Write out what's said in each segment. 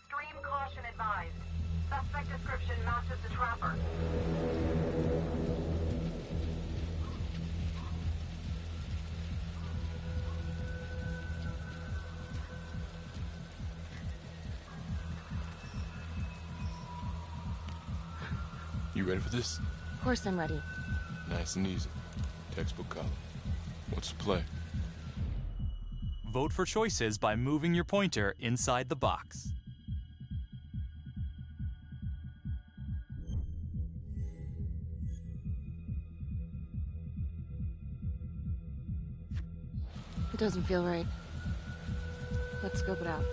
Extreme caution advised. Suspect description matches the trapper. You ready for this? Of course I'm ready. Nice and easy. Textbook column. What's the play? Vote for choices by moving your pointer inside the box. It doesn't feel right. Let's scope it out.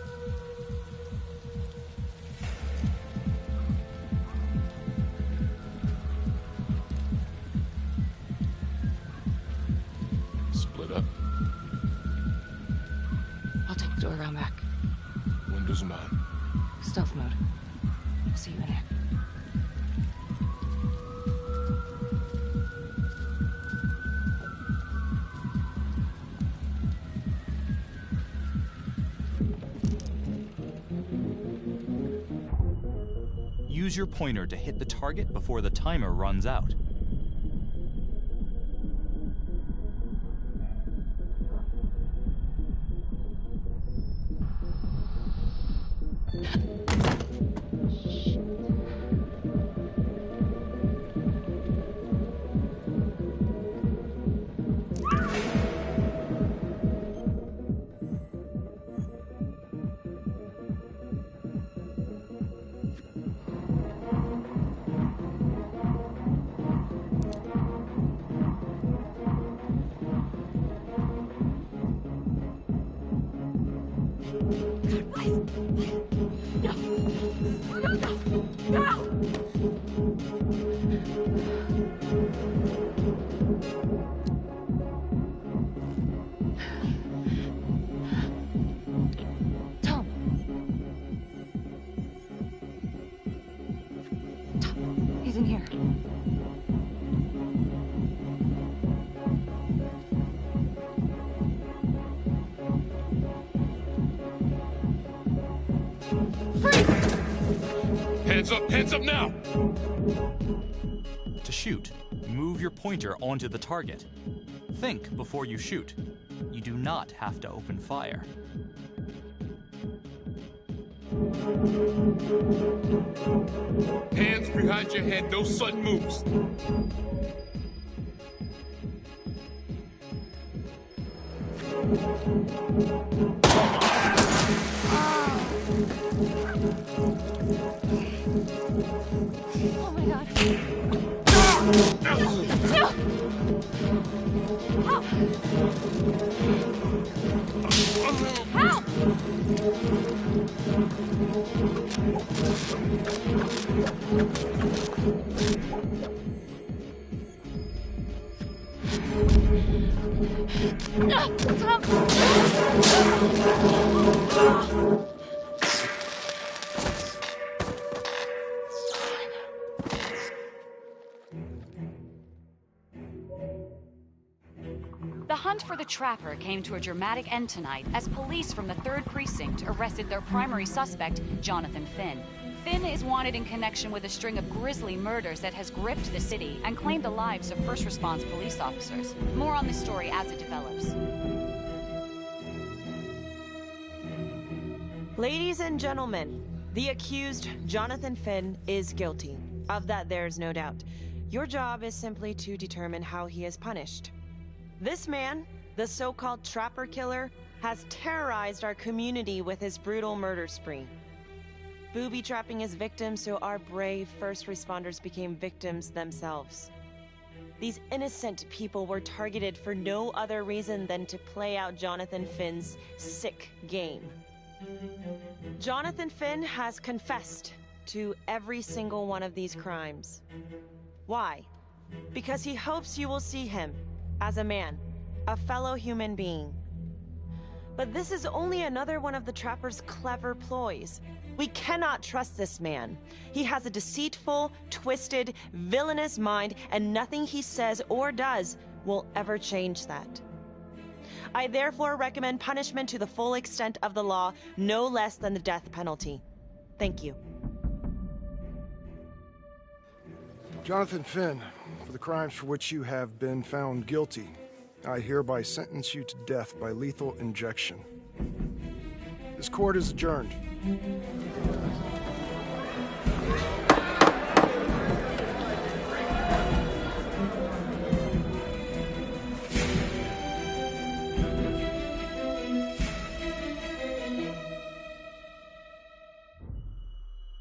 Split up. I'll take the door around back. Windows mine. Stealth mode. I'll see you in there. Use your pointer to hit the target before the timer runs out. He's in here. Hands up now! To shoot, move your pointer onto the target. Think before you shoot. You do not have to open fire. Hands behind your head, no sudden moves. Oh my god. Help! The hunt for the Trapper came to a dramatic end tonight as police from the 3rd Precinct arrested their primary suspect, Jonathan Finn. Finn is wanted in connection with a string of grisly murders that has gripped the city and claimed the lives of first response police officers. More on this story as it develops. Ladies and gentlemen, the accused, Jonathan Finn, is guilty. Of that, there is no doubt. Your job is simply to determine how he is punished. This man, the so-called Trapper Killer, has terrorized our community with his brutal murder spree. Booby-trapping his victims so our brave first responders became victims themselves. These innocent people were targeted for no other reason than to play out Jonathan Finn's sick game. Jonathan Finn has confessed to every single one of these crimes. Why? Because he hopes you will see him as a man, a fellow human being. But this is only another one of the Trapper's clever ploys. We cannot trust this man. He has a deceitful, twisted, villainous mind, and nothing he says or does will ever change that. I therefore recommend punishment to the full extent of the law, no less than the death penalty. Thank you. Jonathan Finn, for the crimes for which you have been found guilty, I hereby sentence you to death by lethal injection. This court is adjourned.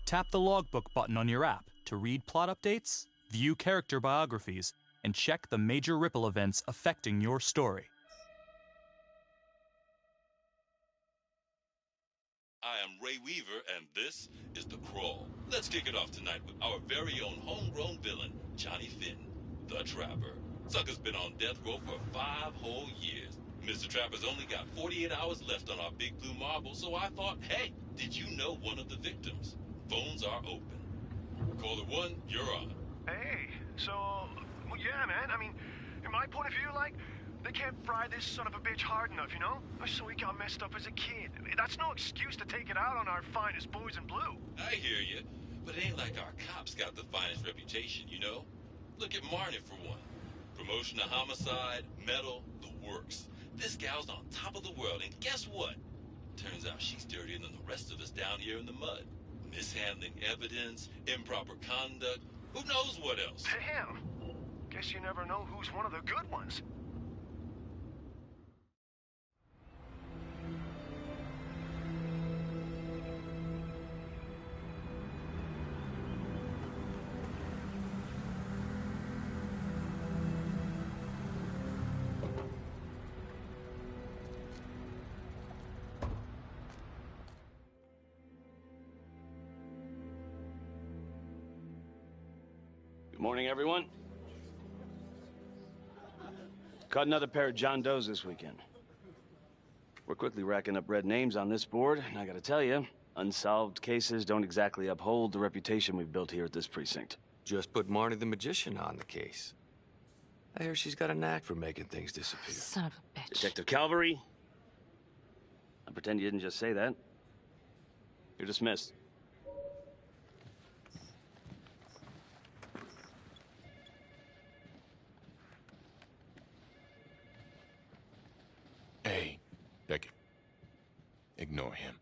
Tap the logbook button on your app to read plot updates, view character biographies, and check the major ripple events affecting your story. I am Ray Weaver, and this is The Crawl. Let's kick it off tonight with our very own homegrown villain, Johnny Finn, the Trapper. Sucker's been on death row for 5 whole years. Mr. Trapper's only got 48 hours left on our big blue marble, so I thought, hey, did you know one of the victims? Phones are open. Caller 1, you're on. Hey, so, well, yeah, man. I mean, in my point of view, like, they can't fry this son of a bitch hard enough, you know? So he got messed up as a kid. That's no excuse to take it out on our finest boys in blue. I hear you, but it ain't like our cops got the finest reputation, you know? Look at Marnie for one. Promotion to homicide, medal, the works. This gal's on top of the world, and guess what? Turns out she's dirtier than the rest of us down here in the mud. Mishandling evidence, improper conduct, who knows what else? Damn. Guess you never know who's one of the good ones. Good morning, everyone. Caught another pair of John Does this weekend. We're quickly racking up red names on this board, and I gotta tell you, unsolved cases don't exactly uphold the reputation we've built here at this precinct. Just put Marnie the Magician on the case. I hear she's got a knack for making things disappear. Son of a bitch. Detective Calvary, I pretend you didn't just say that. You're dismissed. Hey, Becky. Ignore him.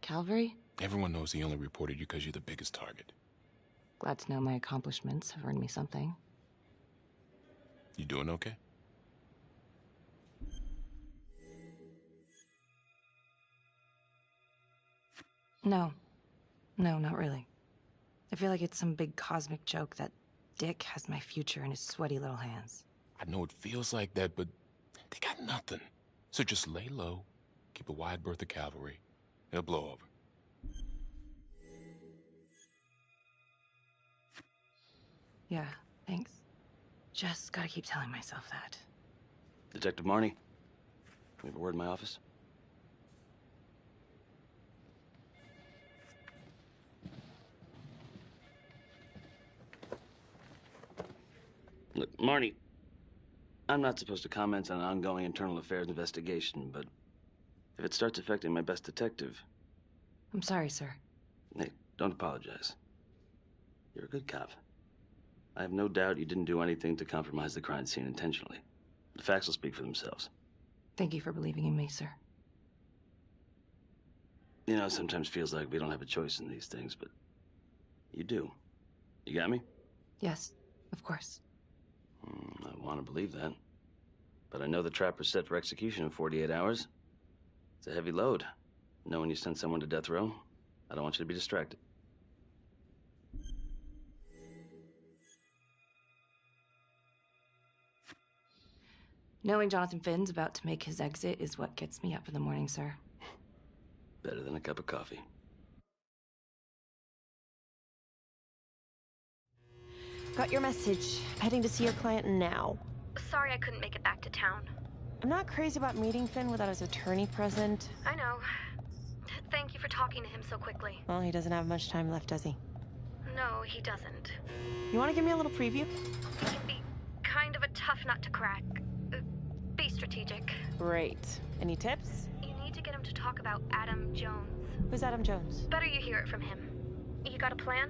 Calvary? Everyone knows he only reported you because you're the biggest target. Glad to know my accomplishments have earned me something. You doing okay? No. No, not really. I feel like it's some big cosmic joke that Dick has my future in his sweaty little hands. I know it feels like that, but they got nothing. So just lay low, keep a wide berth of cavalry. It'll blow over. Yeah, thanks. Just gotta keep telling myself that. Detective Marnie, we have a word in my office. Look, Marnie, I'm not supposed to comment on an ongoing internal affairs investigation, but if it starts affecting my best detective... I'm sorry, sir. Hey, don't apologize. You're a good cop. I have no doubt you didn't do anything to compromise the crime scene intentionally. The facts will speak for themselves. Thank you for believing in me, sir. You know, it sometimes feels like we don't have a choice in these things, but you do. You got me? Yes, of course. I want to believe that. But I know the trapper's set for execution in 48 hours. It's a heavy load. Knowing you sent someone to death row, I don't want you to be distracted. Knowing Jonathan Finn's about to make his exit is what gets me up in the morning, sir. Better than a cup of coffee. Got your message. Heading to see your client now. Sorry I couldn't make it back to town. I'm not crazy about meeting Finn without his attorney present. I know. Thank you for talking to him so quickly. Well, he doesn't have much time left, does he? No, he doesn't. You want to give me a little preview? He can be kind of a tough nut to crack. Be strategic. Great. Any tips? You need to get get him to talk about Adam Jones. Who's Adam Jones? Better you hear it from him. You got a plan?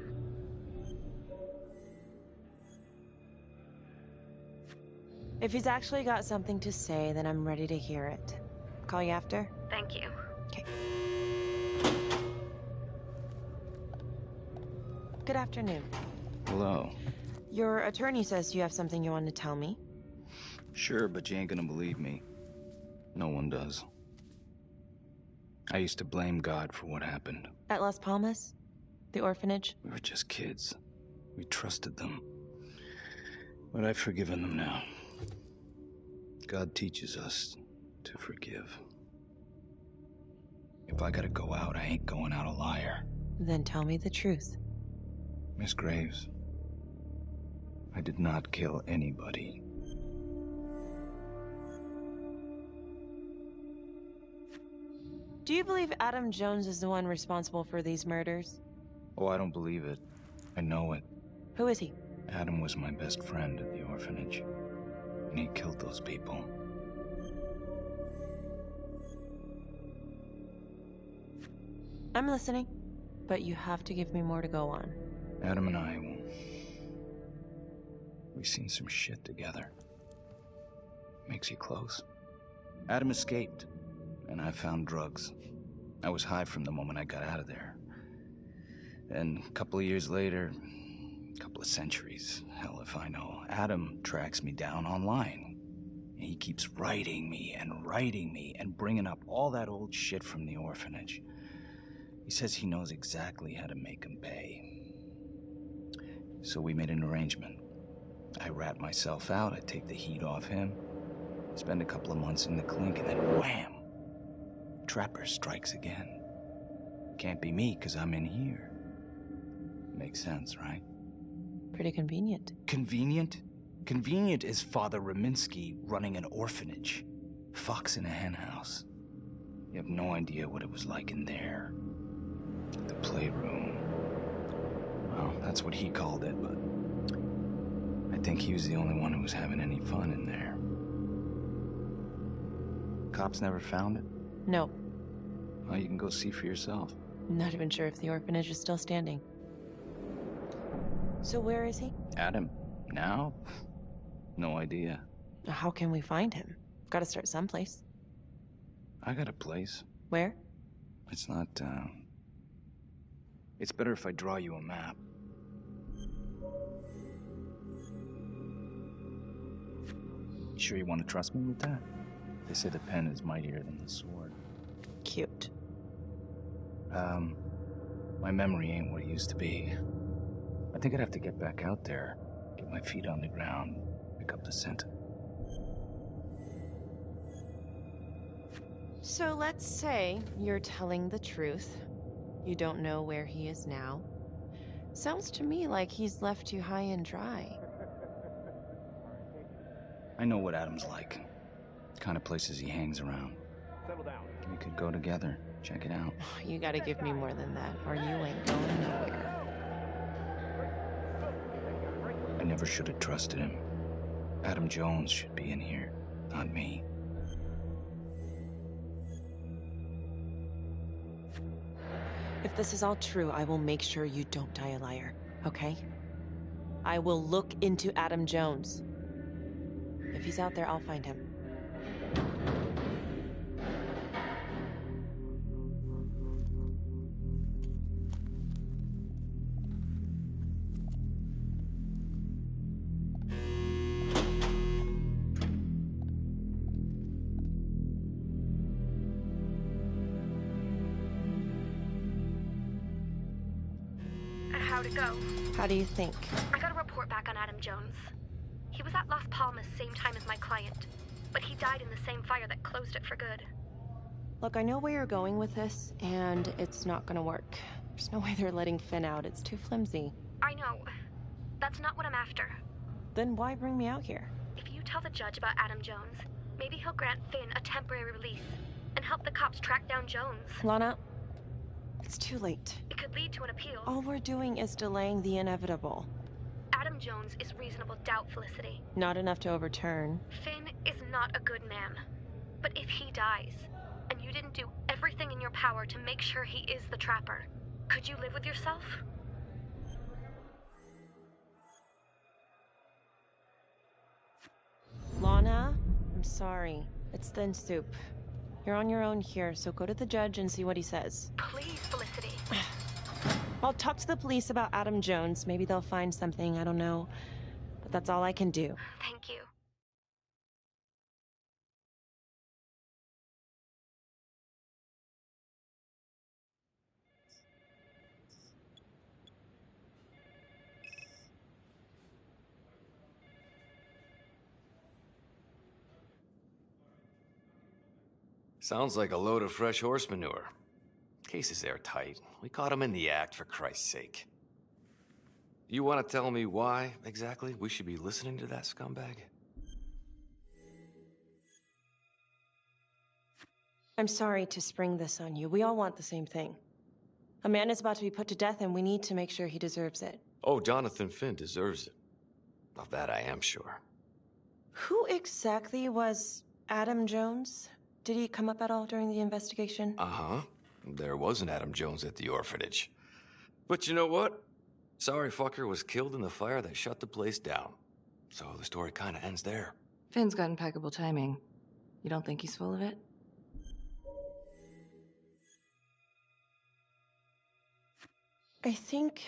If he's actually got something to say, then I'm ready to hear it. Call you after? Thank you. Okay. Good afternoon. Hello. Your attorney says you have something you want to tell me. Sure, but you ain't gonna believe me. No one does. I used to blame God for what happened. At Las Palmas? The orphanage? We were just kids. We trusted them. But I've forgiven them now. God teaches us to forgive. If I gotta go out, I ain't going out a liar. Then tell me the truth. Miss Graves, I did not kill anybody. Do you believe Adam Jones is the one responsible for these murders? Oh, I don't believe it. I know it. Who is he? Adam was my best friend at the orphanage, and he killed those people. I'm listening, but you have to give me more to go on. Adam and I, we've seen some shit together. Makes you close. Adam escaped, and I found drugs. I was high from the moment I got out of there. And a couple of years later, a couple of centuries, hell if I know, Adam tracks me down online. And he keeps writing me and bringing up all that old shit from the orphanage. He says he knows exactly how to make him pay. So we made an arrangement. I rat myself out, I take the heat off him, spend a couple of months in the clink, and then wham! Trapper strikes again. Can't be me, 'cause I'm in here. Makes sense, right? Pretty convenient. Convenient? Convenient is Father Raminsky running an orphanage. Fox in a henhouse. You have no idea what it was like in there. The playroom. Well, that's what he called it, but I think he was the only one who was having any fun in there. Cops never found it? No. Well, you can go see for yourself. I'm not even sure if the orphanage is still standing. So where is he? Adam? Now? No idea. How can we find him? Gotta start someplace. I got a place. Where? It's not, It's better if I draw you a map. Sure you want to trust me with that? They say the pen is mightier than the sword. Cute. My memory ain't what it used to be. I think I'd have to get back out there, get my feet on the ground, pick up the scent. So let's say you're telling the truth. You don't know where he is now. Sounds to me like he's left you high and dry. I know what Adam's like. The kind of places he hangs around. Settle down. We could go together, check it out. You gotta give me more than that, or you ain't going nowhere. I never should have trusted him. Adam Jones should be in here, not me. If this is all true, I will make sure you don't die a liar, okay? I will look into Adam Jones. If he's out there, I'll find him. How'd it go? How do you think? I got a report back on Adam Jones. He was at Las Palmas same time as my client, but he died in the same fire that closed it for good. Look, I know where you're going with this, and it's not gonna work. There's no way they're letting Finn out. It's too flimsy. I know. That's not what I'm after. Then why bring me out here? If you tell the judge about Adam Jones, maybe he'll grant Finn a temporary release and help the cops track down Jones. Lana, it's too late. It could lead to an appeal. All we're doing is delaying the inevitable. Adam Jones is reasonable doubt, Felicity. Not enough to overturn. Finn is not a good man. But if he dies, and you didn't do everything in your power to make sure he is the Trapper. Could you live with yourself? Lana, I'm sorry. It's thin soup. You're on your own here, so go to the judge and see what he says. Please, Felicity. I'll talk to the police about Adam Jones. Maybe they'll find something, I don't know. But that's all I can do. Thank you. Sounds like a load of fresh horse manure. Case is airtight. We caught him in the act, for Christ's sake. You want to tell me why, exactly, we should be listening to that scumbag? I'm sorry to spring this on you. We all want the same thing. A man is about to be put to death, and we need to make sure he deserves it. Oh, Jonathan Finn deserves it. Of that I am sure. Who exactly was Adam Jones? Did he come up at all during the investigation? Uh-huh. There was an Adam Jones at the orphanage. But you know what? Sorry fucker was killed in the fire that shut the place down. So the story kind of ends there. Finn's got impeccable timing. You don't think he's full of it? I think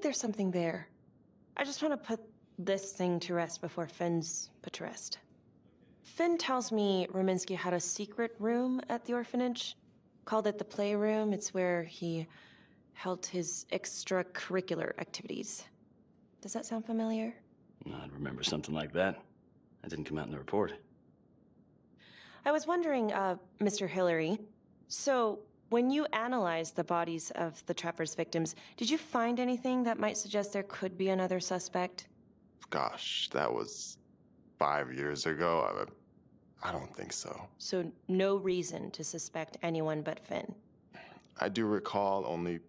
there's something there. I just want to put this thing to rest before Finn's put to rest. Finn tells me Rominsky had a secret room at the orphanage. Called it the playroom. It's where he held his extracurricular activities. Does that sound familiar? I'd remember something like that. That didn't come out in the report. I was wondering, Mr. Hillary, so when you analyzed the bodies of the Trapper's victims, did you find anything that might suggest there could be another suspect? Gosh, that was 5 years ago. I don't think so. So no reason to suspect anyone but Finn? I do recall only,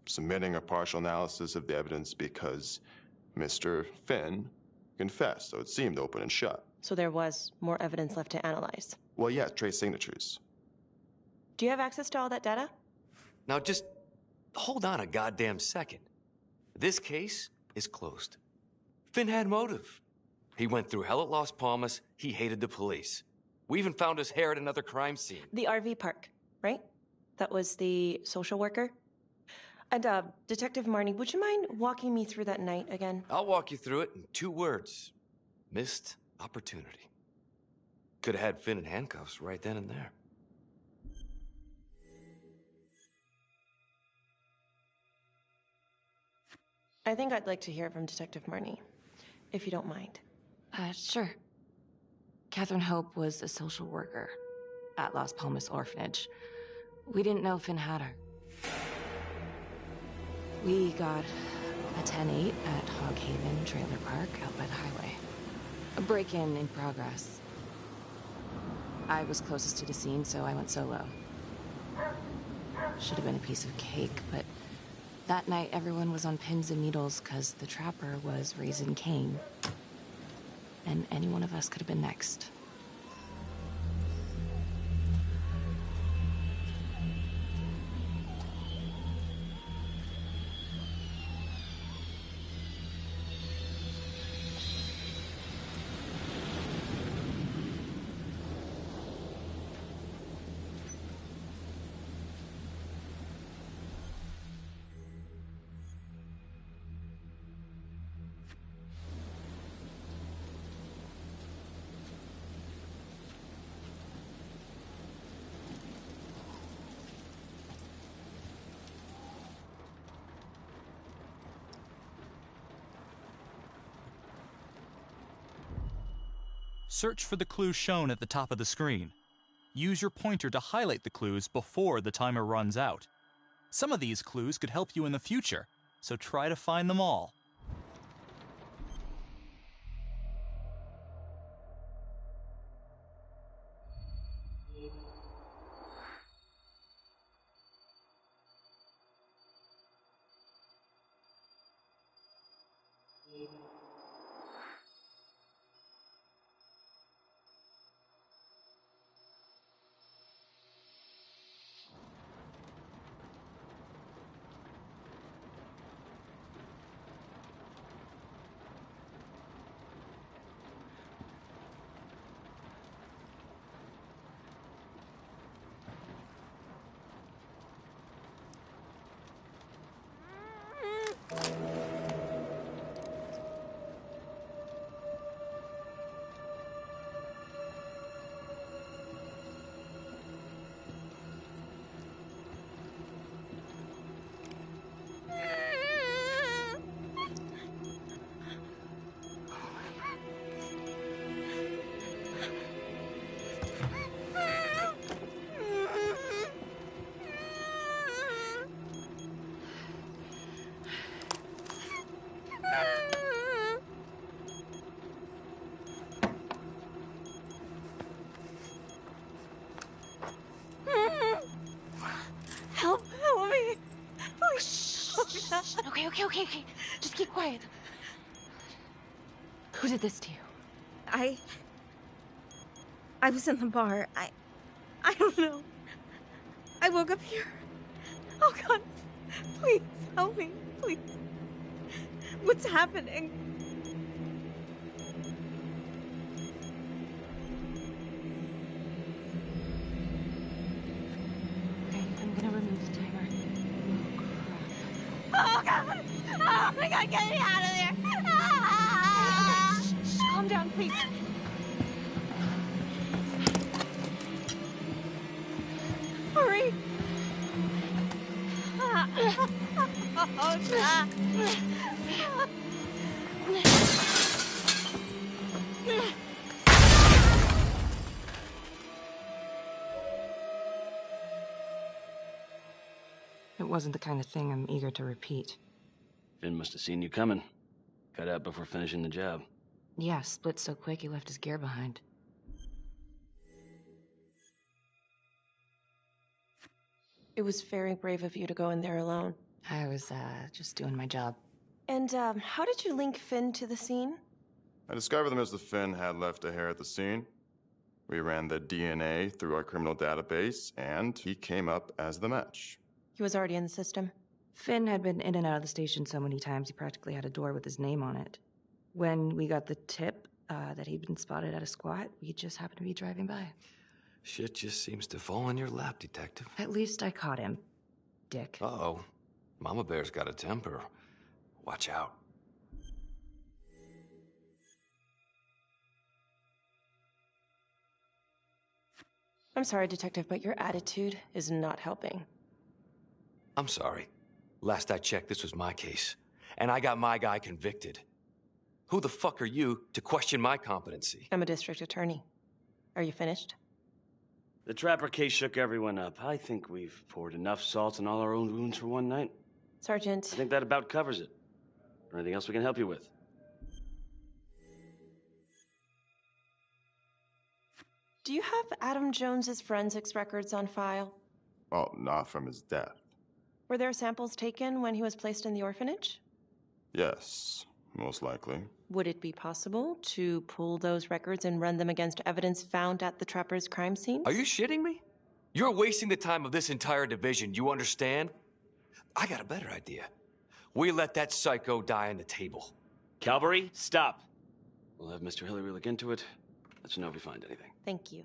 submitting a partial analysis of the evidence because Mr. Finn confessed, so it seemed open and shut. So there was more evidence left to analyze? Well, yeah, trace signatures. Do you have access to all that data? Now just hold on a goddamn second. This case is closed. Finn had motive. He went through hell at Las Palmas. He hated the police. We even found his hair at another crime scene. The RV park, right? That was the social worker? And, Detective Marnie, would you mind walking me through that night again? I'll walk you through it in 2 words. Missed opportunity. Could have had Finn in handcuffs right then and there. I think I'd like to hear from Detective Marnie, if you don't mind. Sure. Catherine Hope was a social worker at Las Palmas Orphanage. We didn't know Finn had her. We got a 10-8 at Hog Haven Trailer Park out by the highway. A break-in in progress. I was closest to the scene, so I went solo. Should have been a piece of cake, but that night everyone was on pins and needles because the Trapper was raising Cain. And any one of us could have been next. Search for the clues shown at the top of the screen. Use your pointer to highlight the clues before the timer runs out. Some of these clues could help you in the future, so try to find them all. Shh, okay. Just keep quiet. Who did this to you? I was in the bar. I don't know. I woke up here. Oh, God. Please, help me. Please. What's happening? Okay, I'm gonna remove the timer. Oh, God. Oh, my God, get me out of there. Ah! Okay, shh, calm down, please. Hurry. Oh, God. It wasn't the kind of thing I'm eager to repeat. Finn must have seen you coming. Got out before finishing the job. Yeah, split so quick he left his gear behind. It was very brave of you to go in there alone. I was, just doing my job. And, how did you link Finn to the scene? I discovered that Mr. Finn had left a hair at the scene. We ran the DNA through our criminal database, and he came up as the match. He was already in the system. Finn had been in and out of the station so many times he practically had a door with his name on it. When we got the tip that he'd been spotted at a squat, we just happened to be driving by. Shit just seems to fall in your lap, Detective. At least I caught him, dick. Uh-oh. Mama Bear's got a temper. Watch out. I'm sorry, Detective, but your attitude is not helping. I'm sorry. Last I checked, this was my case. And I got my guy convicted. Who the fuck are you to question my competency? I'm a district attorney. Are you finished? The Trapper case shook everyone up. I think we've poured enough salt in all our own wounds for one night. Sergeant. I think that about covers it. Or anything else we can help you with? Do you have Adam Jones's forensics records on file? Well, not from his death. Were there samples taken when he was placed in the orphanage? Yes, most likely. Would it be possible to pull those records and run them against evidence found at the Trapper's crime scene? Are you shitting me? You're wasting the time of this entire division, you understand? I got a better idea. We let that psycho die on the table. Calvary, stop. We'll have Mr. Hillary look into it. Let you know if we find anything. Thank you.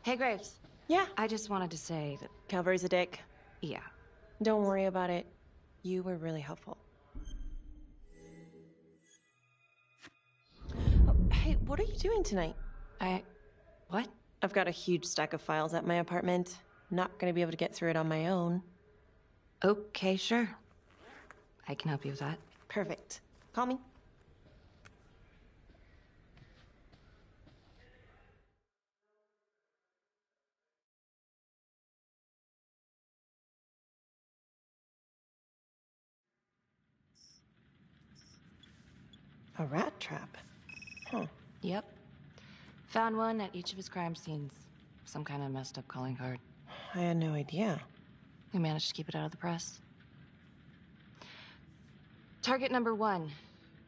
Hey, Graves. Yeah? I just wanted to say that... Calvary's a dick. Yeah. Don't worry about it. You were really helpful. Oh, hey, what are you doing tonight? What? I've got a huge stack of files at my apartment. Not gonna be able to get through it on my own. Okay, sure. I can help you with that. Perfect. Call me. A rat trap? Huh. Yep. Found one at each of his crime scenes. Some kind of messed up calling card. I had no idea. We managed to keep it out of the press. Target number 1,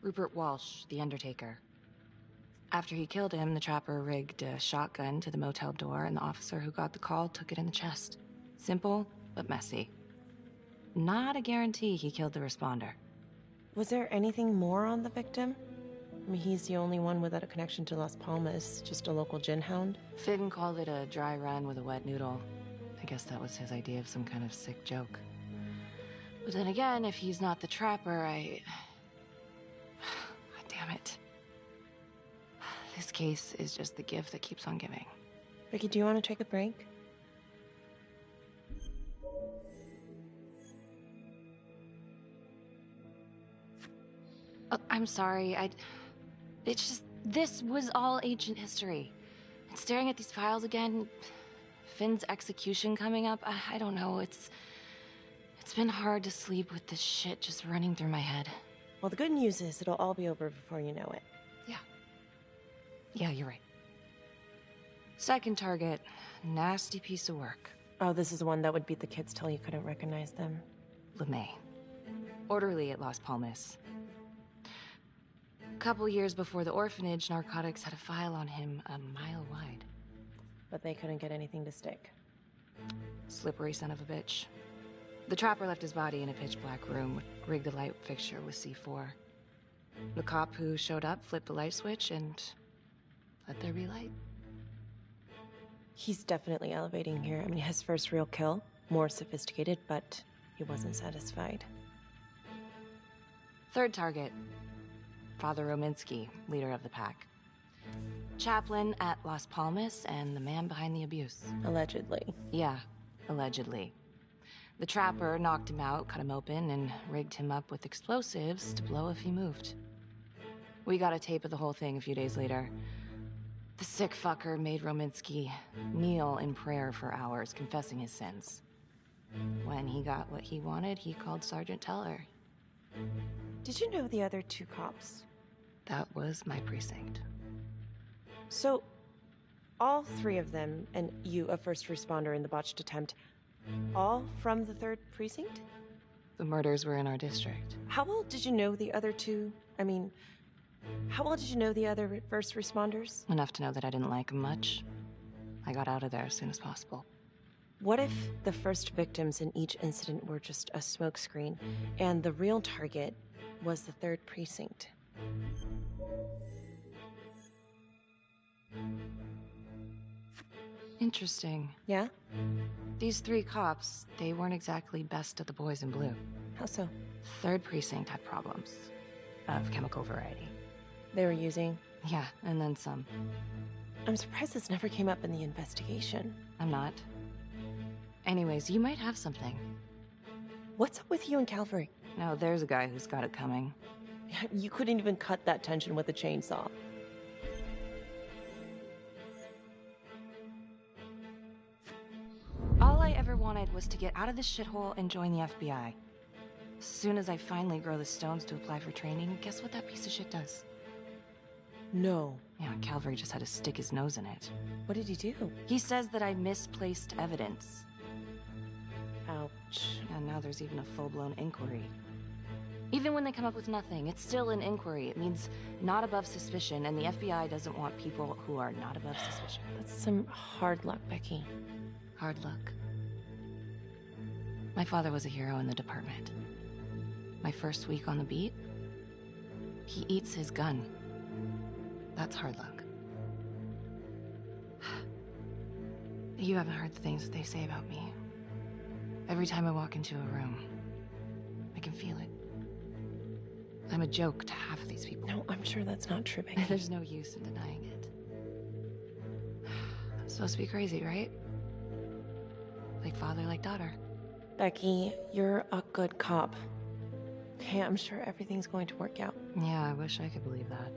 Rupert Walsh, the Undertaker. After he killed him, the Trapper rigged a shotgun to the motel door, and the officer who got the call took it in the chest. Simple, but messy. Not a guarantee he killed the responder. Was there anything more on the victim? I mean, he's the only one without a connection to Las Palmas, just a local gin hound. Finn called it a dry run with a wet noodle. I guess that was his idea of some kind of sick joke. But then again, if he's not the Trapper, God damn it. This case is just the gift that keeps on giving. Ricky, do you want to take a break? I'm sorry, it's just, this was all ancient history. And staring at these files again, Finn's execution coming up, I don't know, it's been hard to sleep with this shit just running through my head. Well, the good news is it'll all be over before you know it. Yeah. Yeah, you're right. Second target, nasty piece of work. Oh, this is the one that would beat the kids till you couldn't recognize them. LeMay. Orderly at Las Palmas. Couple years before the orphanage, narcotics had a file on him a mile wide. But they couldn't get anything to stick. Slippery son of a bitch. The trapper left his body in a pitch-black room, rigged the light fixture with C4. The cop who showed up flipped the light switch and let there be light. He's definitely elevating here. I mean, his first real kill, more sophisticated, but he wasn't satisfied. Third target, Father Rominsky, leader of the pack. Chaplain at Las Palmas and the man behind the abuse. Allegedly. Yeah, allegedly. The trapper knocked him out, cut him open, and rigged him up with explosives to blow if he moved. We got a tape of the whole thing a few days later. The sick fucker made Rominsky kneel in prayer for hours, confessing his sins. When he got what he wanted, he called Sergeant Teller. Did you know the other two cops? That was my precinct. So, all three of them, and you, a first responder in the botched attempt, all from the 3rd precinct? The murders were in our district. How well did you know the other two? I mean, how well did you know the other first responders? Enough to know that I didn't like them much. I got out of there as soon as possible. What if the first victims in each incident were just a smokescreen, and the real target was the 3rd precinct? Interesting. Yeah? These 3 cops, they weren't exactly best of the boys in blue. How so? 3rd precinct had problems. Of chemical variety. They were using? Yeah, and then some. I'm surprised this never came up in the investigation. I'm not. Anyways, you might have something. What's up with you and Calvary? No, there's a guy who's got it coming. You couldn't even cut that tension with a chainsaw. All I ever wanted was to get out of this shithole and join the FBI. As soon as I finally grow the stones to apply for training, guess what that piece of shit does? No. Yeah, Calvary just had to stick his nose in it. What did he do? He says that I misplaced evidence. Ouch. And now there's even a full-blown inquiry. Even when they come up with nothing, it's still an inquiry. It means not above suspicion, and the FBI doesn't want people who are not above suspicion. That's some hard luck, Becky. Hard luck. My father was a hero in the department. My first week on the beat, he eats his gun. That's hard luck. You haven't heard the things that they say about me. Every time I walk into a room, I can feel it. I'm a joke to half of these people. No, I'm sure that's not true, Becky. There's no use in denying it. I'm supposed to be crazy, right? Like father, like daughter. Becky, you're a good cop. Okay, I'm sure everything's going to work out. Yeah, I wish I could believe that.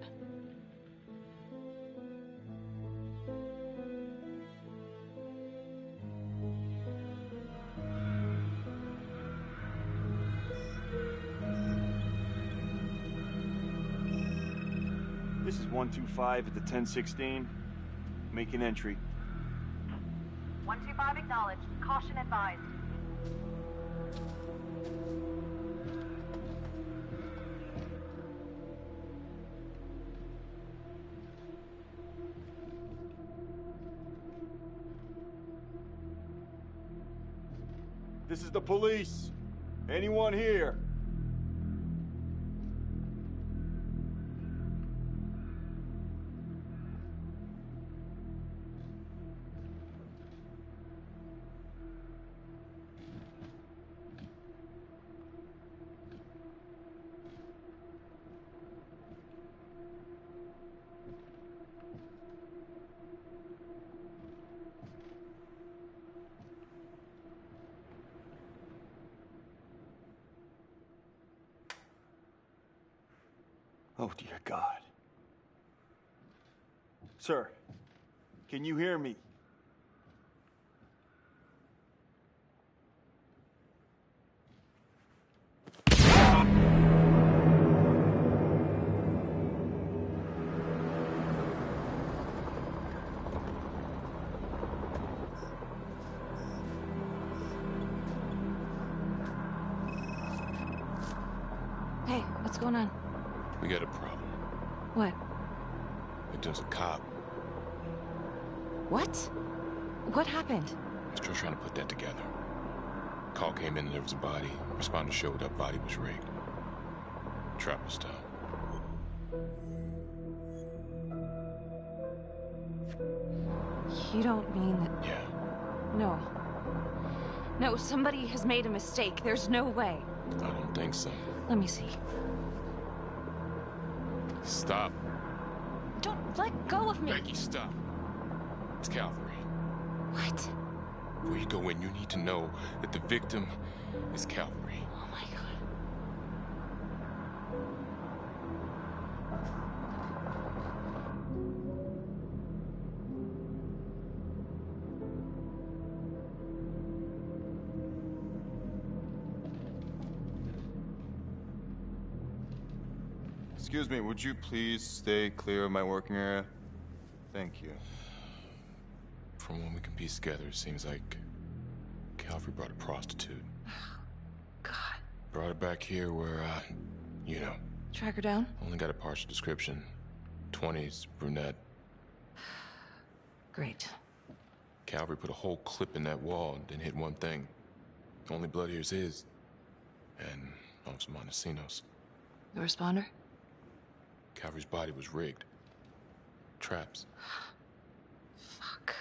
This is 125 at the 1016. Make an entry. 125 acknowledged. Caution advised. This is the police. Anyone here? Oh, dear God. Sir, can you hear me? We got a problem. What? Victim's a cop. What? What happened? Still trying to put that together. Call came in and there was a body. Responder showed up, body was rigged. Trapper style. You don't mean that... Yeah. No. No, somebody has made a mistake. There's no way. I don't think so. Let me see. Stop. Don't let go of me. Becky, stop. It's Calvary. What? Before you go in, you need to know that the victim is Calvary. Oh my God. Excuse me, would you please stay clear of my working area? Thank you. From what we can piece together, it seems like Calvary brought a prostitute. God. Brought her back here where, you know. Track her down? Only got a partial description. 20s, brunette. Great. Calvary put a whole clip in that wall and didn't hit one thing. Only blood here's his. And Officer Montesino's. The responder? Calvary's body was rigged. Traps. Fuck.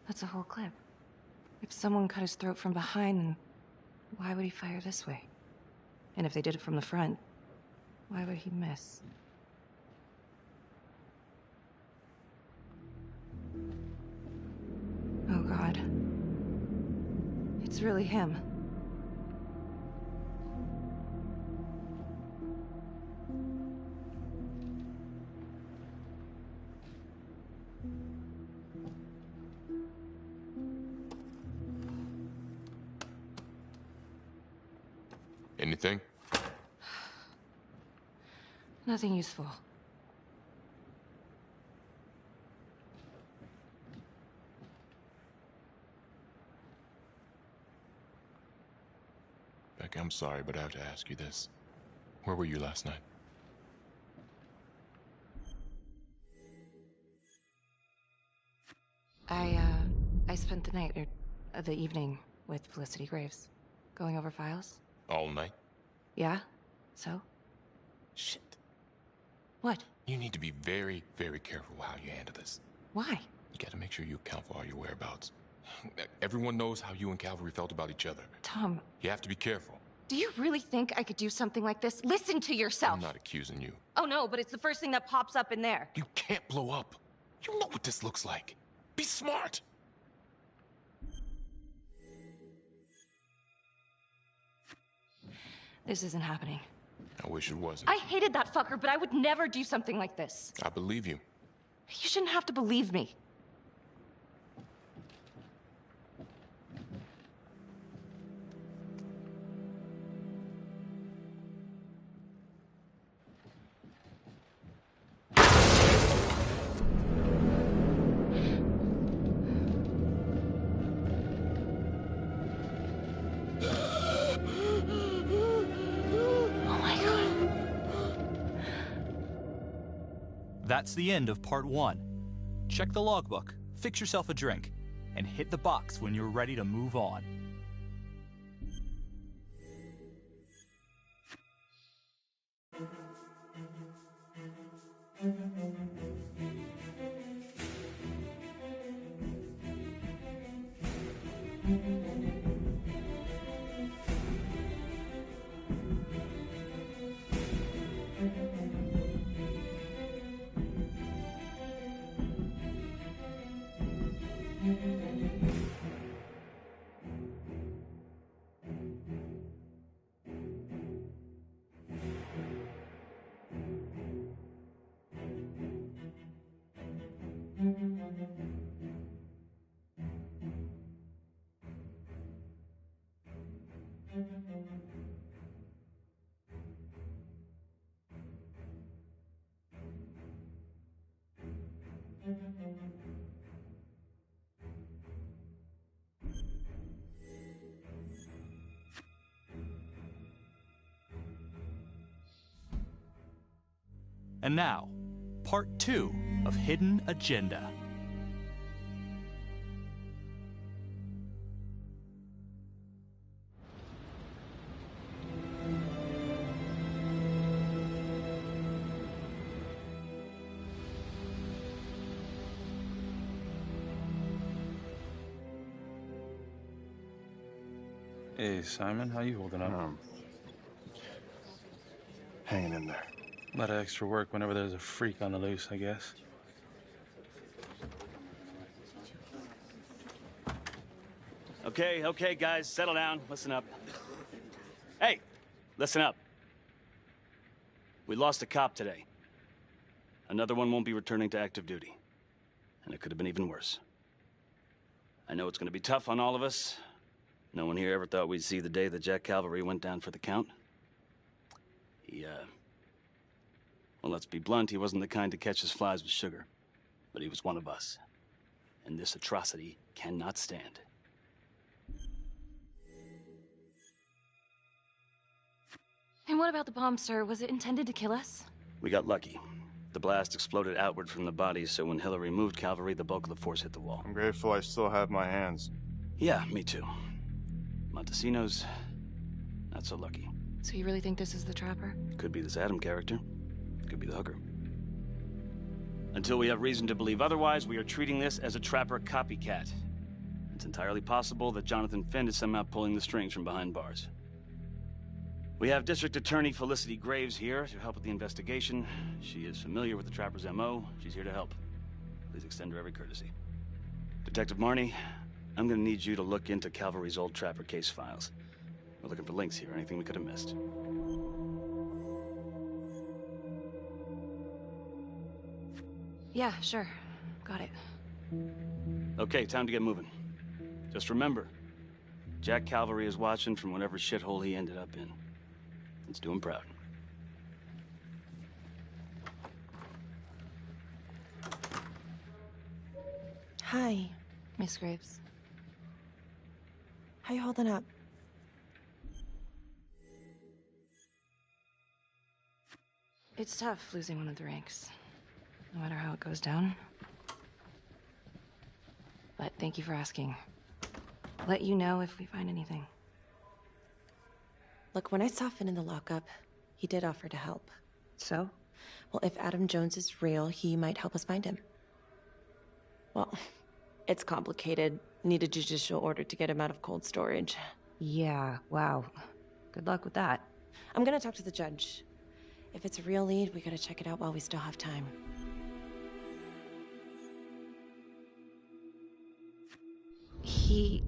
That's a whole clip. If someone cut his throat from behind, then why would he fire this way? And if they did it from the front, why would he miss? Oh God. It's really him. Anything? Nothing useful. Beck, I'm sorry, but I have to ask you this. Where were you last night? I spent the night, or the evening, with Felicity Graves. Going over files. All night? Yeah? So? Shit. What? You need to be very, very careful how you handle this. Why? You gotta make sure you account for all your whereabouts. Everyone knows how you and Calvary felt about each other. Tom. You have to be careful. Do you really think I could do something like this? Listen to yourself! I'm not accusing you. Oh no, but it's the first thing that pops up in there. You can't blow up. You know what this looks like. Be smart. This isn't happening. I wish it wasn't. I hated that fucker, but I would never do something like this. I believe you. You shouldn't have to believe me. That's the end of part 1. Check the logbook, fix yourself a drink, and hit the box when you're ready to move on. And now, part 2 of Hidden Agenda. Hey, Simon, how you holding up? Hanging in there. A lot of extra work whenever there's a freak on the loose, I guess. Okay, guys, settle down. Listen up. Hey, listen up. We lost a cop today. Another one won't be returning to active duty. And it could have been even worse. I know it's going to be tough on all of us. No one here ever thought we'd see the day that Jack Calvary went down for the count. Well, let's be blunt, he wasn't the kind to catch his flies with sugar. But he was one of us. And this atrocity cannot stand. And what about the bomb, sir? Was it intended to kill us? We got lucky. The blast exploded outward from the body, so when Hillary moved Calvary, the bulk of the force hit the wall. I'm grateful I still have my hands. Yeah, me too. Montesino's not so lucky. So you really think this is the Trapper? Could be this Adam character. Could be the hooker. Until we have reason to believe otherwise, we are treating this as a Trapper copycat. It's entirely possible that Jonathan Finn is somehow pulling the strings from behind bars. We have District Attorney Felicity Graves here to help with the investigation. She is familiar with the Trapper's MO. She's here to help. Please extend her every courtesy. Detective Marnie, I'm gonna need you to look into Calvary's old Trapper case files. We're looking for links here, anything we could have missed. Yeah, sure. Got it. Okay, time to get moving. Just remember, Jack Calvary is watching from whatever shithole he ended up in. Let's do him proud. Hi. Miss Graves. How you holding up? It's tough losing one of the ranks, no matter how it goes down. But thank you for asking. I'll let you know if we find anything. Look, when I saw Finn in the lockup, he did offer to help. So? Well, if Adam Jones is real, he might help us find him. Well, it's complicated. Need a judicial order to get him out of cold storage. Yeah, wow. Good luck with that. I'm gonna talk to the judge. If it's a real lead, we gotta check it out while we still have time. He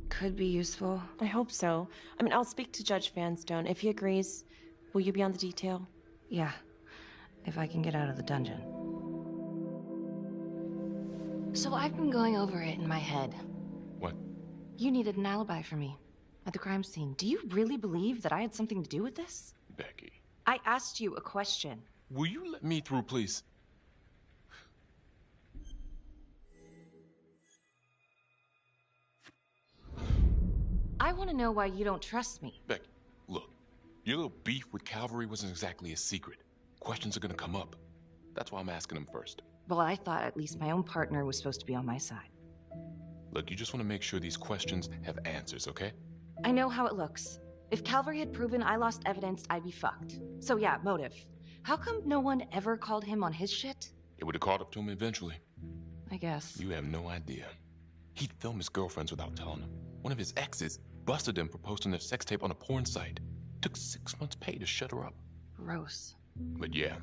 could be useful. I hope so. I mean, I'll speak to Judge Vanstone. If he agrees, will you be on the detail? Yeah, if I can get out of the dungeon. So I've been going over it in my head. What? You needed an alibi for me at the crime scene. Do you really believe that I had something to do with this? Becky. I asked you a question. Will you let me through, please? I want to know why you don't trust me. Becky, look. Your little beef with Calvary wasn't exactly a secret. Questions are gonna come up. That's why I'm asking them first. Well, I thought at least my own partner was supposed to be on my side. Look, you just want to make sure these questions have answers, okay? I know how it looks. If Calvary had proven I lost evidence, I'd be fucked. So yeah, motive. How come no one ever called him on his shit? It would have caught up to him eventually. I guess. You have no idea. He'd film his girlfriends without telling them. One of his exes busted him for posting their sex tape on a porn site. Took 6 months' pay to shut her up. Gross. But yeah,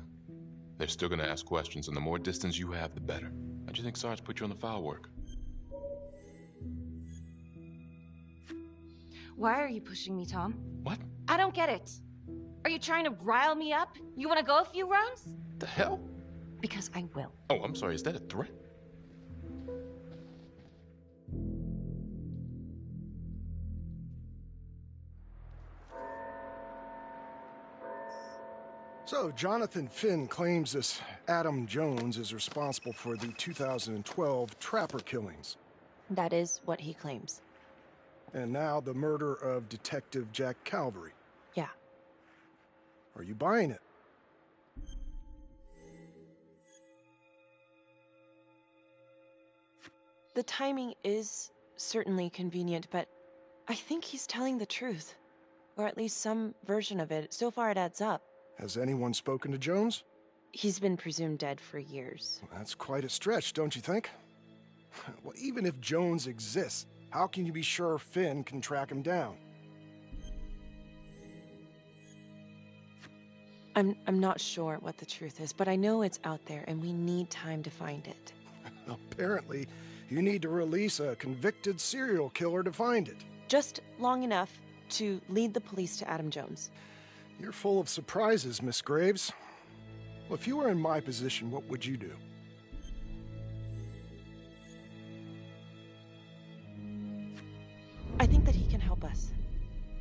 they're still gonna ask questions, and the more distance you have, the better. How'd you think Sarge put you on the file work? Why are you pushing me, Tom? What? I don't get it. Are you trying to rile me up? You want to go a few rounds? The hell? Because I will. Oh, I'm sorry. Is that a threat? So, Jonathan Finn claims this Adam Jones is responsible for the 2012 Trapper killings. That is what he claims. And now the murder of Detective Jack Calvary. Yeah. Are you buying it? the timing is certainly convenient, but I think he's telling the truth. Or at least some version of it. So far it adds up. Has anyone spoken to Jones? He's been presumed dead for years. Well, that's quite a stretch, don't you think? Well, even if Jones exists, how can you be sure Finn can track him down? I'm not sure what the truth is, but I know it's out there and we need time to find it. Apparently, you need to release a convicted serial killer to find it. Just long enough to lead the police to Adam Jones. You're full of surprises, Miss Graves. Well, if you were in my position, what would you do? I think that he can help us.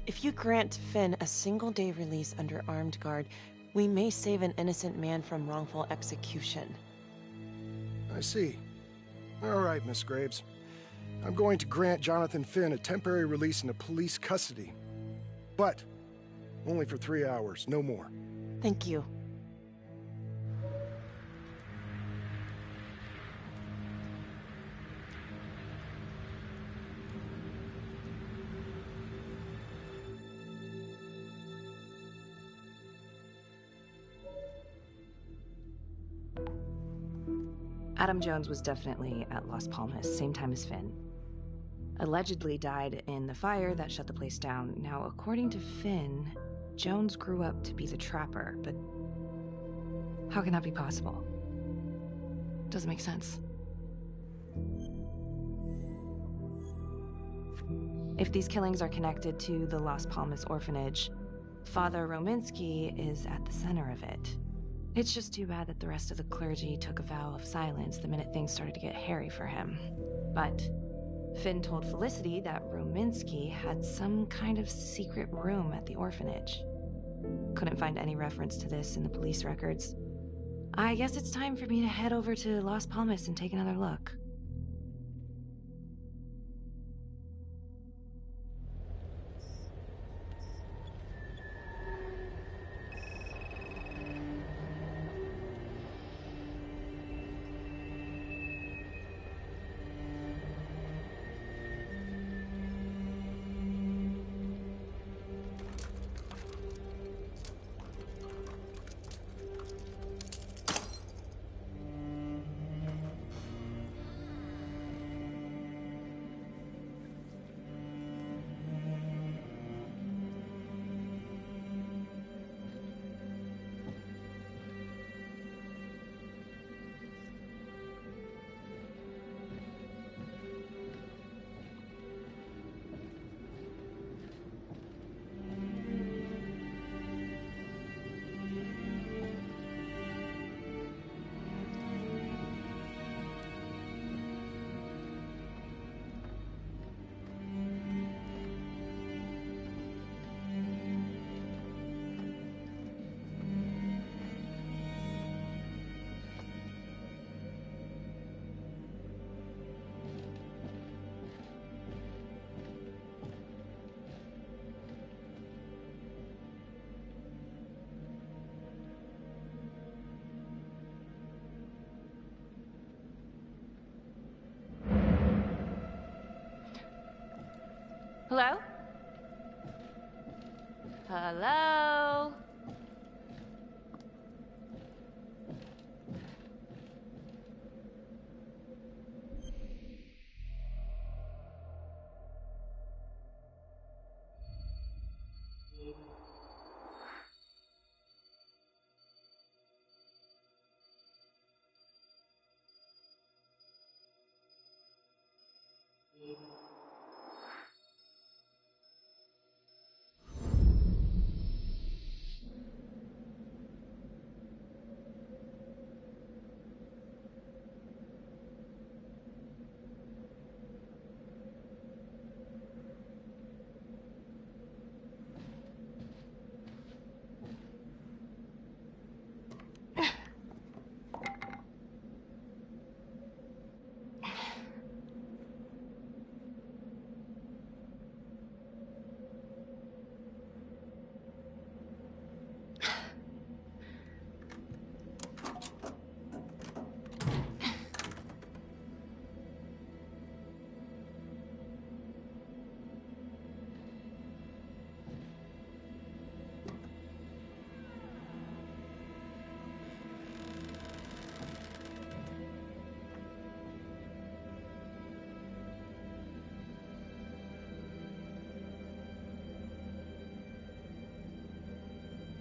If you grant Finn a single-day release under armed guard, we may save an innocent man from wrongful execution. I see. All right, Miss Graves. I'm going to grant Jonathan Finn a temporary release into police custody. But only for 3 hours, no more. Thank you. Adam Jones was definitely at Las Palmas, same time as Finn. Allegedly died in the fire that shut the place down. Now, according to Finn, Jones grew up to be the trapper, but how can that be possible? Doesn't make sense. If these killings are connected to the Las Palmas orphanage, Father Rominsky is at the center of it. It's just too bad that the rest of the clergy took a vow of silence the minute things started to get hairy for him. But Finn told Felicity that Rominsky had some kind of secret room at the orphanage. Couldn't find any reference to this in the police records. I guess it's time for me to head over to Las Palmas and take another look. Hello? Hello?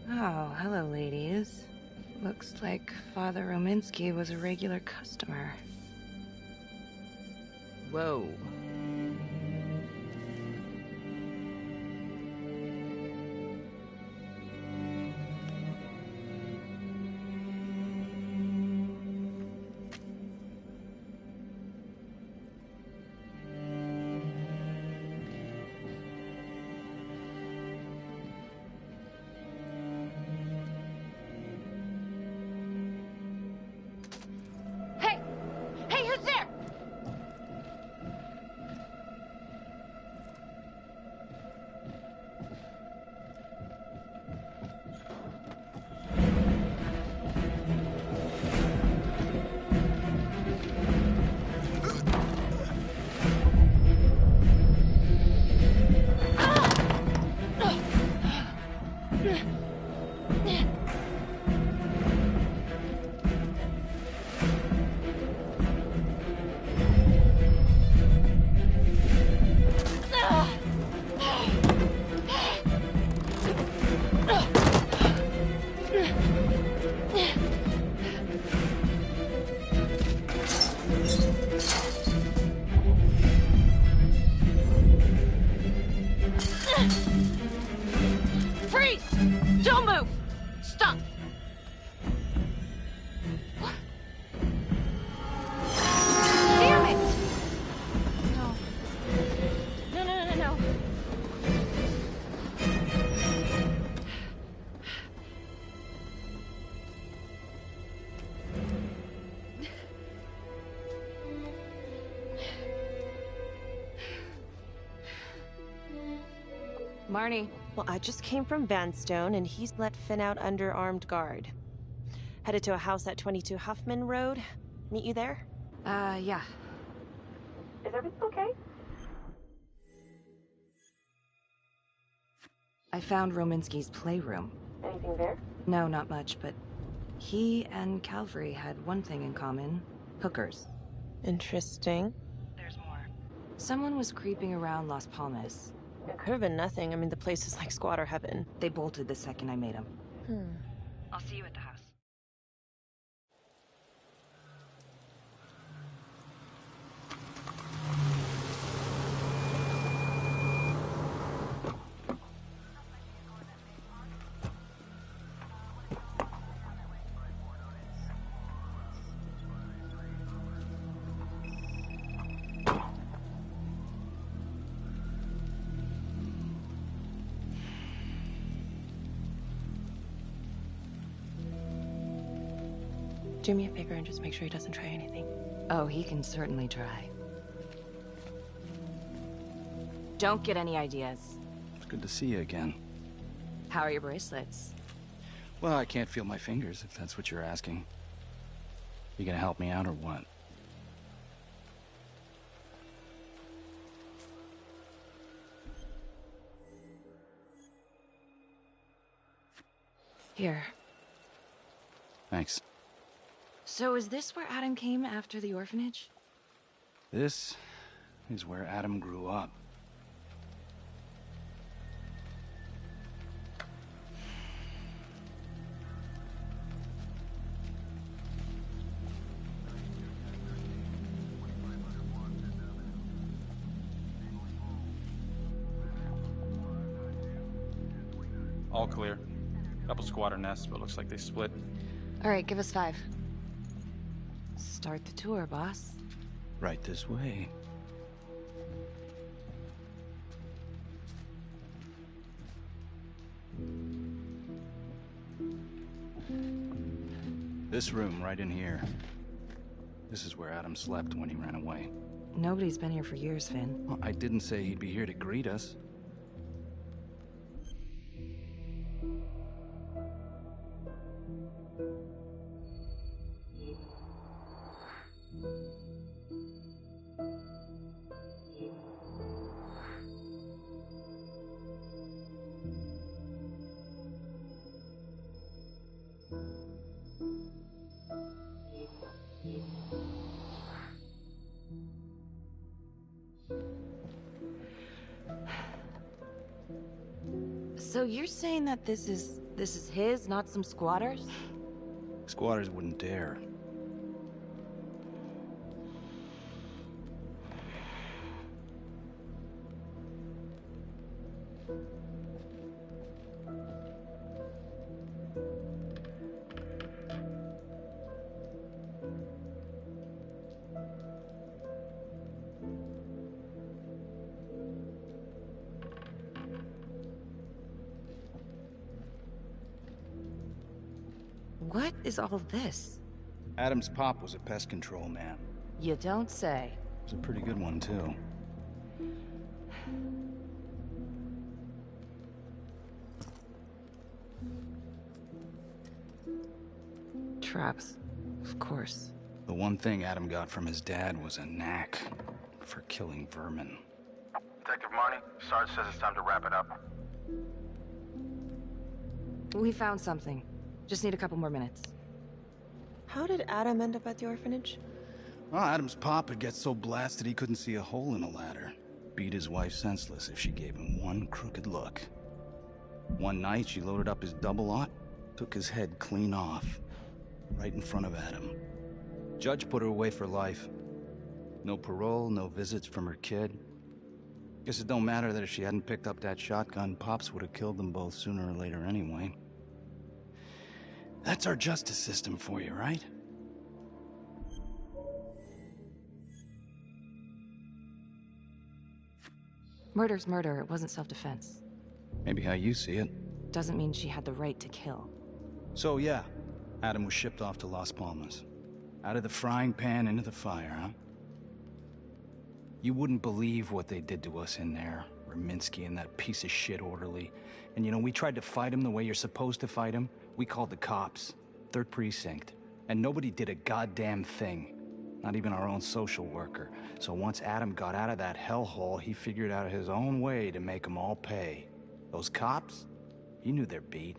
Oh, hello, ladies. Looks like Father Rominsky was a regular customer. Whoa. Hey! Hey, who's there? Freeze! Don't move! Stop! Damn it! No. No, no, no, no, no. Marnie. Well, I just came from Vanstone, and he's let Finn out under armed guard. Headed to a house at 22 Huffman Road. Meet you there? Yeah. Is everything okay? I found Rominsky's playroom. Anything there? No, not much, but he and Calvary had one thing in common. Hookers. Interesting. There's more. Someone was creeping around Las Palmas. It could have been nothing. I mean, the place is like squatter heaven. They bolted the second I made them. I'll see you at the house. Do me a favor and just make sure he doesn't try anything. Oh, he can certainly try. Don't get any ideas. It's good to see you again. How are your bracelets? Well, I can't feel my fingers, if that's what you're asking. You gonna help me out or what? Here. Thanks. So is this where Adam came after the orphanage? This is where Adam grew up. All clear. Couple squatter nests, but looks like they split. All right, give us 5. Start the tour, boss. Right this way. This room right in here. This is where Adam slept when he ran away. Nobody's been here for years, Finn. Well, I didn't say he'd be here to greet us. So you're saying that this is This is his, not some squatters? Squatters wouldn't dare. What is all this? Adam's pop was a pest control man. You don't say. Was a pretty good one, too. Traps. Of course. The one thing Adam got from his dad was a knack for killing vermin. Detective Marnie, Sarge says it's time to wrap it up. We found something. Just need a couple more minutes. How did Adam end up at the orphanage? Well, Adam's pop had got so blasted he couldn't see a hole in a ladder. Beat his wife senseless if she gave him one crooked look. One night, she loaded up his double-aught, took his head clean off, right in front of Adam. Judge put her away for life. No parole, no visits from her kid. Guess it don't matter that if she hadn't picked up that shotgun, Pops would have killed them both sooner or later anyway. That's our justice system for you, right? Murder's murder. It wasn't self-defense. Maybe how you see it. Doesn't mean she had the right to kill. So yeah, Adam was shipped off to Las Palmas. Out of the frying pan into the fire, huh? You wouldn't believe what they did to us in there. Raminsky and that piece of shit orderly. And you know, we tried to fight him the way you're supposed to fight him. We called the cops. 3rd Precinct. And nobody did a goddamn thing. Not even our own social worker. So once Adam got out of that hellhole, he figured out his own way to make them all pay. Those cops? He knew their beat.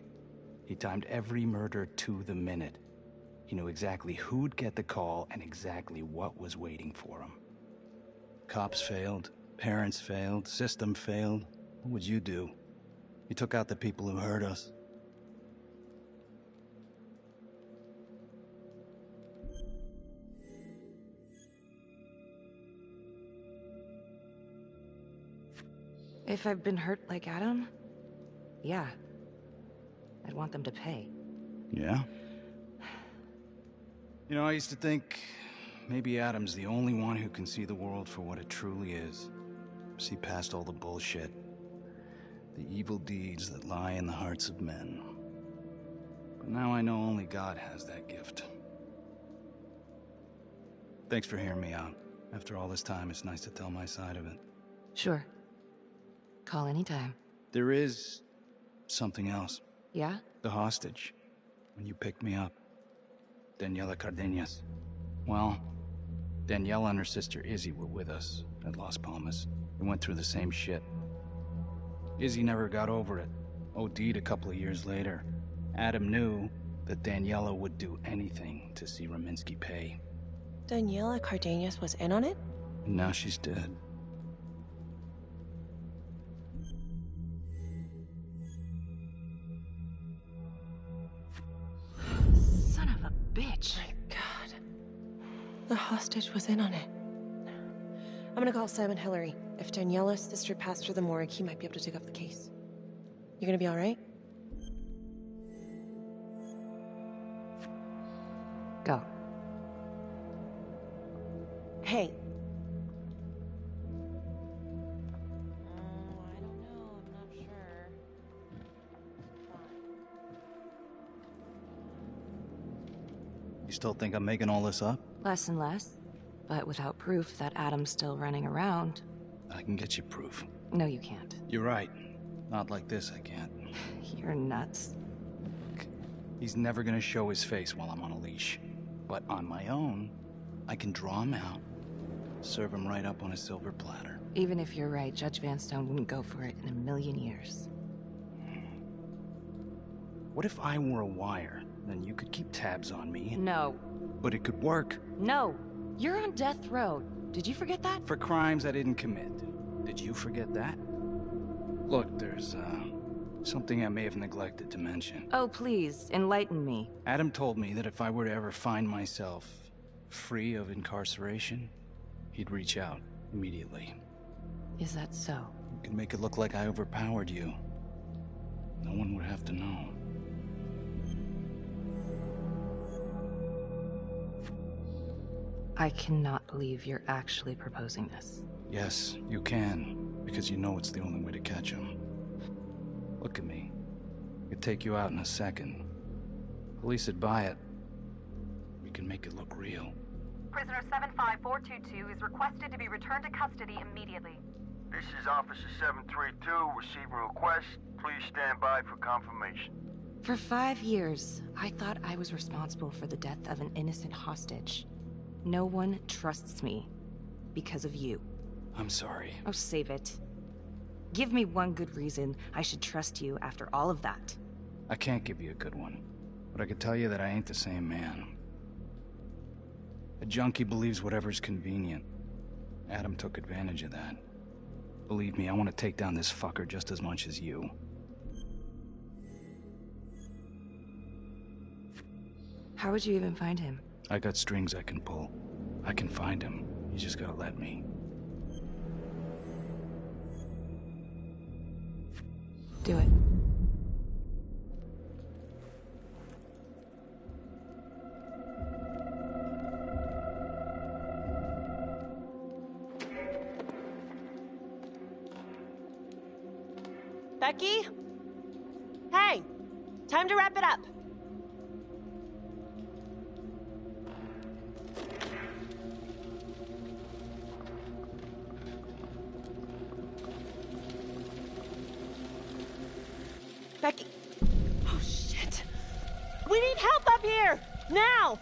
He timed every murder to the minute. He knew exactly who'd get the call and exactly what was waiting for him. Cops failed, parents failed, system failed. What would you do? You took out the people who hurt us. If I've been hurt like Adam, yeah. I'd want them to pay. Yeah? You know, I used to think maybe Adam's the only one who can see the world for what it truly is. See past all the bullshit. The evil deeds that lie in the hearts of men. But now I know only God has that gift. Thanks for hearing me out. After all this time, it's nice to tell my side of it. Sure. Call anytime. There is something else. Yeah? The hostage. When you picked me up. Daniela Cardenas. Well, Daniela and her sister Izzy were with us at Las Palmas. We went through the same shit. Izzy never got over it. OD'd a couple of years later. Adam knew that Daniela would do anything to see Raminsky pay. Daniela Cardenas was in on it? And now she's dead. Son of a bitch. My God. The hostage was in on it. I'm gonna call Sam and Hillary. If Daniela's sister passed through the morgue, he might be able to dig up the case. You gonna be alright? Go. Hey. You still think I'm making all this up? Less and less. But without proof that Adam's still running around. I can get you proof. No, you can't. You're right. Not like this, I can't. You're nuts. He's never gonna show his face while I'm on a leash. But on my own, I can draw him out, serve him right up on a silver platter. Even if you're right, Judge Vanstone wouldn't go for it in a million years. What if I were a wire? Then you could keep tabs on me. No. But it could work. No. You're on death row. Did you forget that? For crimes I didn't commit. Did you forget that? Look, there's Something I may have neglected to mention. Oh, please, enlighten me. Adam told me that if I were to ever find myself free of incarceration, he'd reach out immediately. Is that so? You could make it look like I overpowered you. No one would have to know. I cannot believe you're actually proposing this. Yes, you can, because you know it's the only way to catch him. Look at me. I could take you out in a second. Police would buy it. We can make it look real. Prisoner 75422 is requested to be returned to custody immediately. This is Officer 732 receiving request. Please stand by for confirmation. For 5 years, I thought I was responsible for the death of an innocent hostage. No one trusts me because of you. I'm sorry. Oh, save it. Give me one good reason I should trust you after all of that. I can't give you a good one, but I can tell you that I ain't the same man. A junkie believes whatever's convenient. Adam took advantage of that. Believe me, I want to take down this fucker just as much as you. How would you even find him? I got strings I can pull. I can find him. You just gotta let me. Do it. Becky? Hey! Time to wrap it up. Becky. Oh, shit. We need help up here! Now!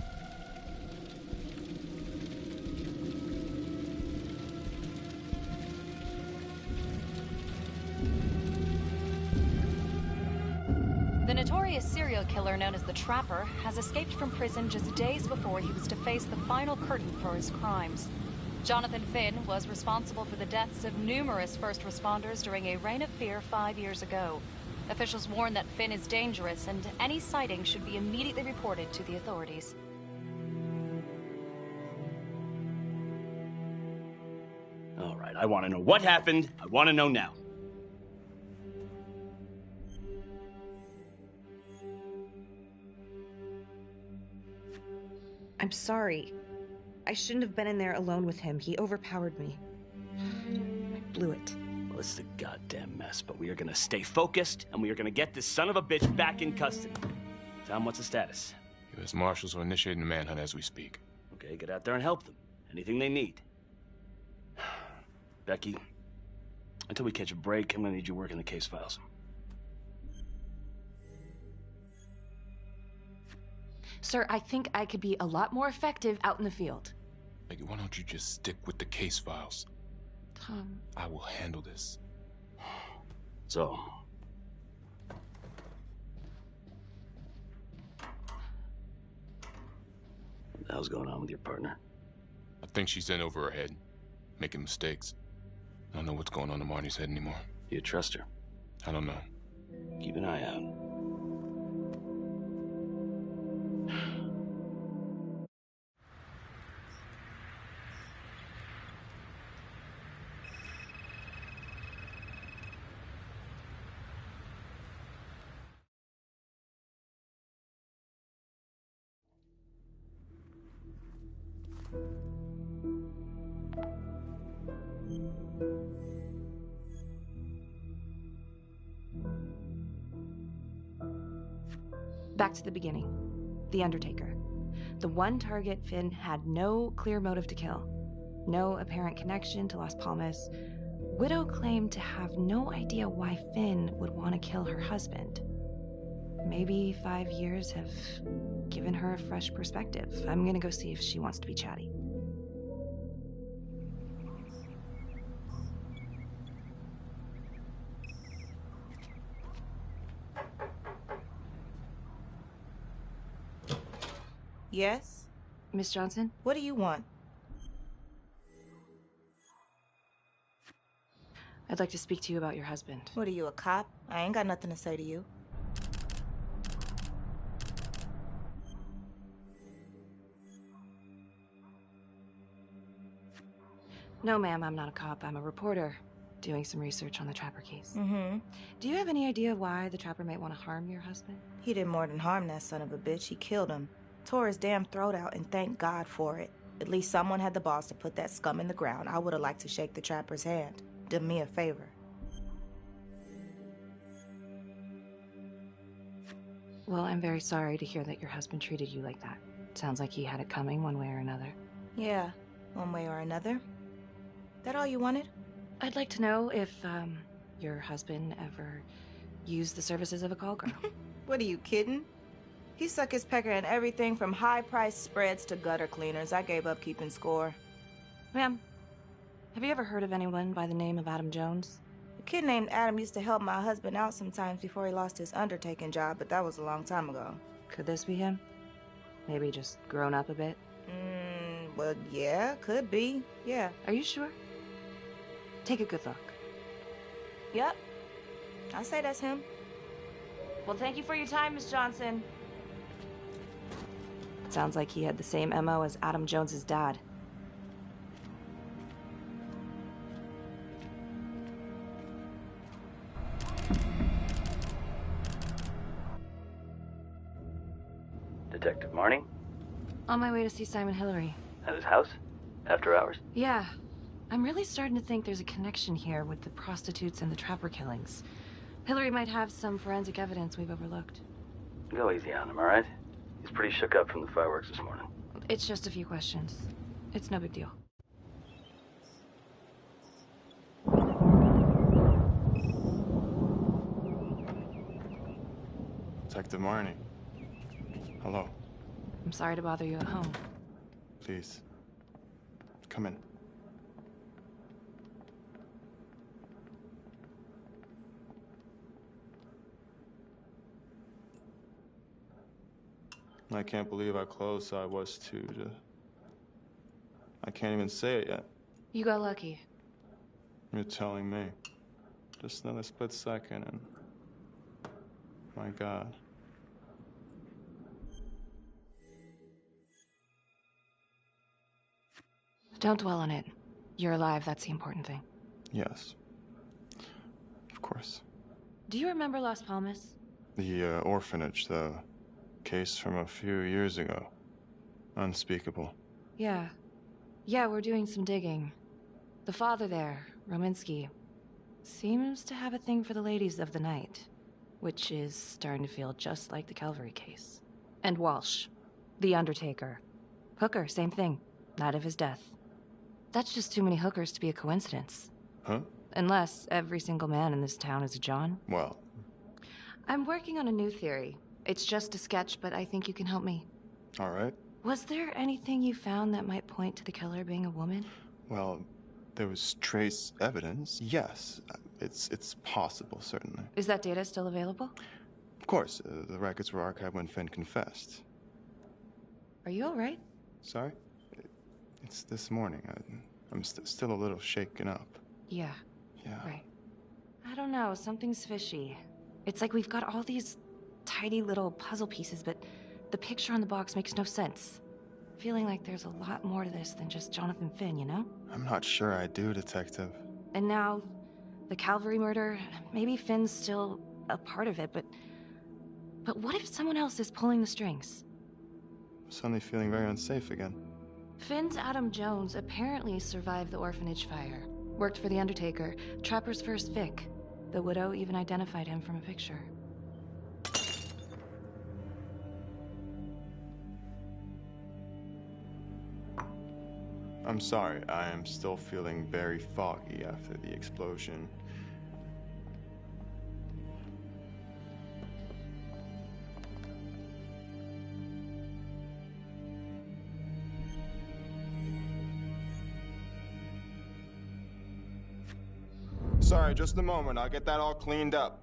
The notorious serial killer known as the Trapper has escaped from prison just days before he was to face the final curtain for his crimes. Jonathan Finn was responsible for the deaths of numerous first responders during a reign of fear 5 years ago. Officials warn that Finn is dangerous and any sighting should be immediately reported to the authorities. All right, I want to know what happened. I want to know now. I'm sorry. I shouldn't have been in there alone with him. He overpowered me. I blew it. Well, this is a goddamn mess, but we are gonna stay focused, and we are gonna get this son of a bitch back in custody. Tom, what's the status? U.S. Marshals are initiating the manhunt as we speak. Okay, get out there and help them. Anything they need. Becky, until we catch a break, I'm gonna need you working the case files. Sir, I think I could be a lot more effective out in the field. Like, why don't you just stick with the case files? Tom. I will handle this. So. What the hell's going on with your partner? I think she's in over her head, making mistakes. I don't know what's going on in Marnie's head anymore. Do you trust her? I don't know. Keep an eye out. Back to the beginning. The Undertaker. The one target Finn had no clear motive to kill. No apparent connection to Las Palmas. Widow claimed to have no idea why Finn would want to kill her husband. Maybe 5 years have given her a fresh perspective. I'm gonna go see if she wants to be chatty. Yes? Miss Johnson? What do you want? I'd like to speak to you about your husband. What are you, a cop? I ain't got nothing to say to you. No, ma'am, I'm not a cop. I'm a reporter, doing some research on the Trapper case. Mm-hmm. Do you have any idea why the Trapper might want to harm your husband? He did more than harm that son of a bitch. He killed him. Tore his damn throat out, and thank God for it. At least someone had the balls to put that scum in the ground. I would have liked to shake the Trapper's hand. Did me a favor. Well, I'm very sorry to hear that your husband treated you like that. Sounds like he had it coming one way or another. Yeah, one way or another. That all you wanted? I'd like to know if, your husband ever used the services of a call girl. What are you, kidding? He suck his pecker in everything from high-priced spreads to gutter cleaners. I gave up keeping score. Ma'am, have you ever heard of anyone by the name of Adam Jones? A kid named Adam used to help my husband out sometimes before he lost his undertaking job, but that was a long time ago. Could this be him? Maybe just grown up a bit? Well, yeah, could be. Yeah. Are you sure? Take a good look. Yep. I say that's him. Well, thank you for your time, Miss Johnson. It sounds like he had the same MO as Adam Jones's dad. Detective Marnie? On my way to see Simon Hillary. At his house? After hours? Yeah. I'm really starting to think there's a connection here with the prostitutes and the Trapper killings. Hillary might have some forensic evidence we've overlooked. Go easy on him, all right? He's pretty shook up from the fireworks this morning. It's just a few questions. It's no big deal. Detective Marnie. Hello. I'm sorry to bother you at home. Please. Come in. I can't believe how close I was to I can't even say it yet. You got lucky. You're telling me. Just another split second and... My God. Don't dwell on it. You're alive, that's the important thing. Yes. Of course. Do you remember Las Palmas? The orphanage, the case from a few years ago. Unspeakable. Yeah. Yeah, we're doing some digging. The father there, Rominsky, seems to have a thing for the ladies of the night, which is starting to feel just like the Calvary case. And Walsh, the undertaker. Hooker, same thing. Night of his death. That's just too many hookers to be a coincidence. Huh? Unless every single man in this town is a John. Well... I'm working on a new theory. It's just a sketch, but I think you can help me. All right. Was there anything you found that might point to the killer being a woman? Well, there was trace evidence, yes. It's possible, certainly. Is that data still available? Of course. The records were archived when Finn confessed. Are you all right? Sorry? It's this morning. I'm still a little shaken up. Yeah. Yeah. Right. I don't know. Something's fishy. It's like we've got all these tiny little puzzle pieces, but the picture on the box makes no sense. Feeling like there's a lot more to this than just Jonathan Finn, you know? I'm not sure I do, Detective. And now, the Calvary murder, maybe Finn's still a part of it, but what if someone else is pulling the strings? I'm suddenly feeling very unsafe again. Finn's Adam Jones apparently survived the orphanage fire. Worked for the Undertaker, Trapper's first Vic. The widow even identified him from a picture. I'm sorry, I am still feeling very foggy after the explosion. Sorry, just a moment. I'll get that all cleaned up.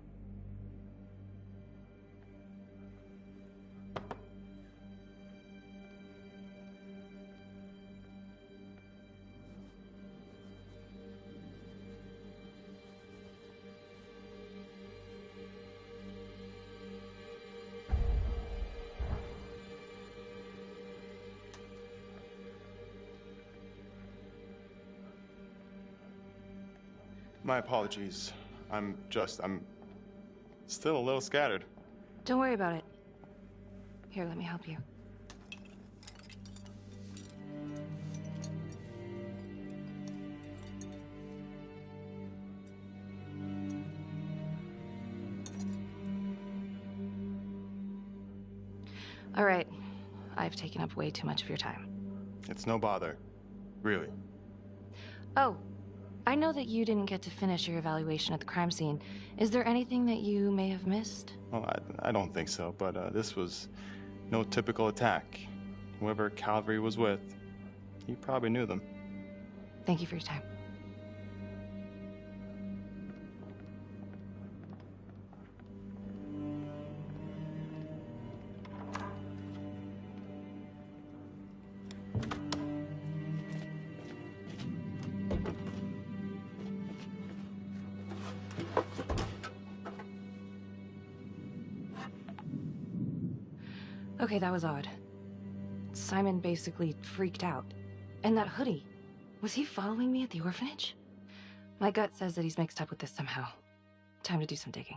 My apologies. I'm still a little scattered. Don't worry about it. Here, let me help you. All right. I've taken up way too much of your time. It's no bother. Really. Oh, I know that you didn't get to finish your evaluation at the crime scene. Is there anything that you may have missed? Well, I don't think so, but this was no typical attack. Whoever Calvary was with, he probably knew them. Thank you for your time. Okay, that was odd. Simon basically freaked out. And that hoodie, was he following me at the orphanage? My gut says that he's mixed up with this somehow. Time to do some digging.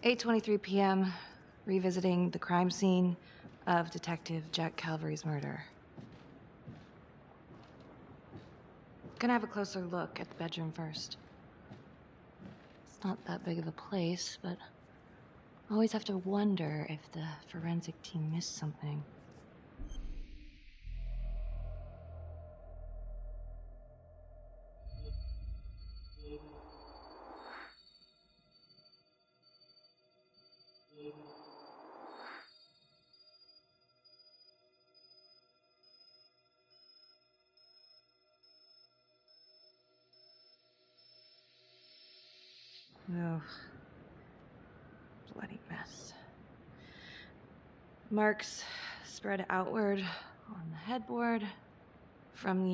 "8:23 p.m., revisiting the crime scene of Detective Jack Calvary's murder. Gonna have a closer look at the bedroom first. It's not that big of a place, but I always have to wonder if the forensic team missed something. Oh, bloody mess. Marks spread outward on the headboard from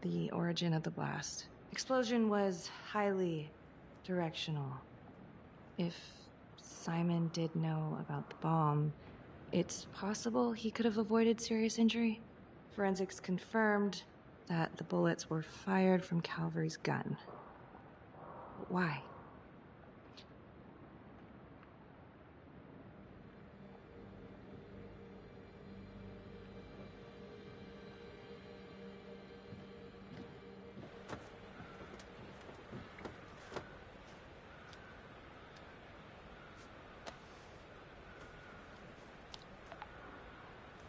the origin of the blast. Explosion was highly directional. If Simon did know about the bomb, it's possible he could have avoided serious injury. Forensics confirmed that the bullets were fired from Calvary's gun. Why?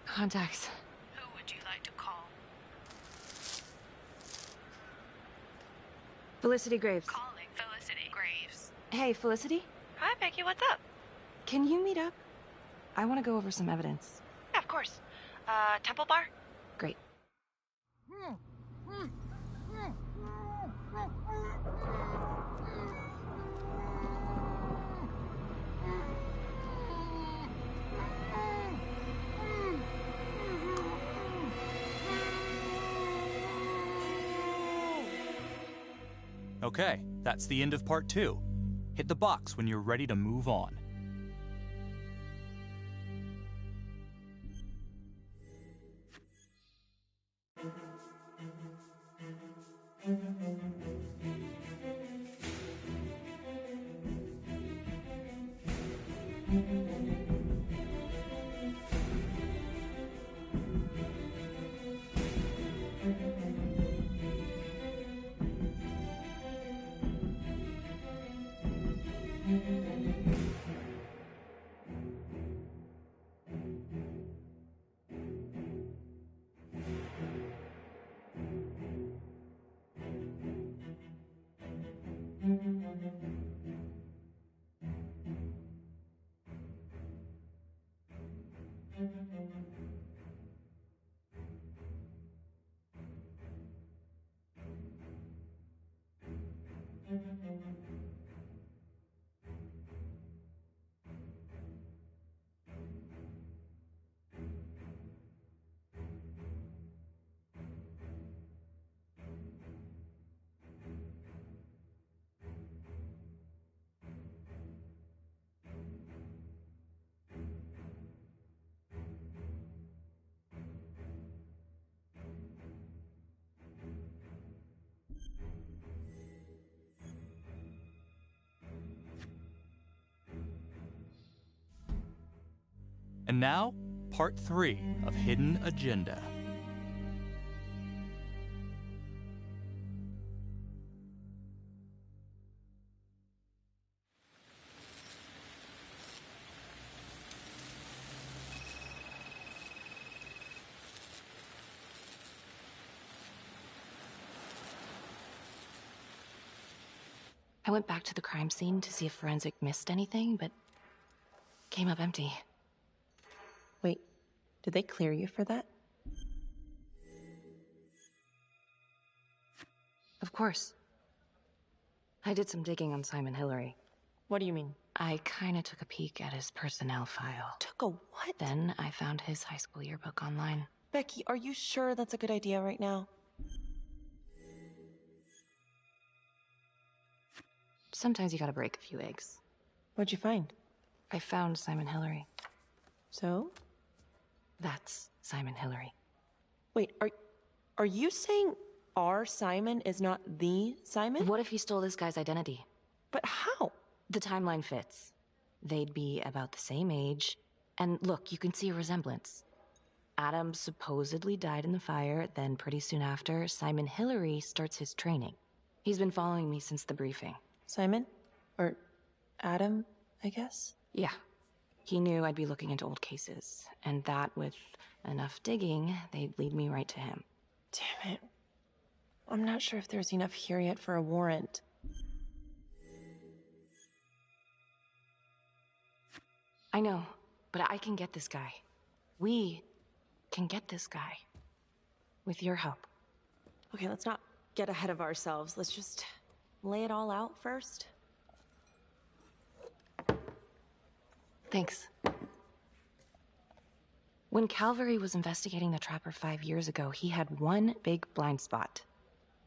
Contacts. Who would you like to call? Felicity Graves. Calling Felicity Graves. Hey, Felicity? Hi, Becky, what's up? Can you meet up? I want to go over some evidence. Yeah, of course. Temple Bar? Great. Okay, that's the end of part 2. Hit the box when you're ready to move on. And now, part 3 of Hidden Agenda. I went back to the crime scene to see if forensic missed anything, but came up empty. Wait, did they clear you for that? Of course. I did some digging on Simon Hillary. What do you mean? I kinda took a peek at his personnel file. Took a what? Then I found his high school yearbook online. Becky, are you sure that's a good idea right now? Sometimes you gotta break a few eggs. What'd you find? I found Simon Hillary. So? That's Simon Hillary. Wait, are you saying our Simon is not the Simon? What if he stole this guy's identity? But how? The timeline fits. They'd be about the same age. And look, you can see a resemblance. Adam supposedly died in the fire, then pretty soon after, Simon Hillary starts his training. He's been following me since the briefing. Simon? Or Adam, I guess? Yeah. He knew I'd be looking into old cases, and that with enough digging, they'd lead me right to him. Damn it. I'm not sure if there's enough here yet for a warrant. I know, but I can get this guy. We can get this guy. With your help. Okay, let's not get ahead of ourselves. Let's just lay it all out first. Thanks. When Calvary was investigating the Trapper 5 years ago, he had one big blind spot.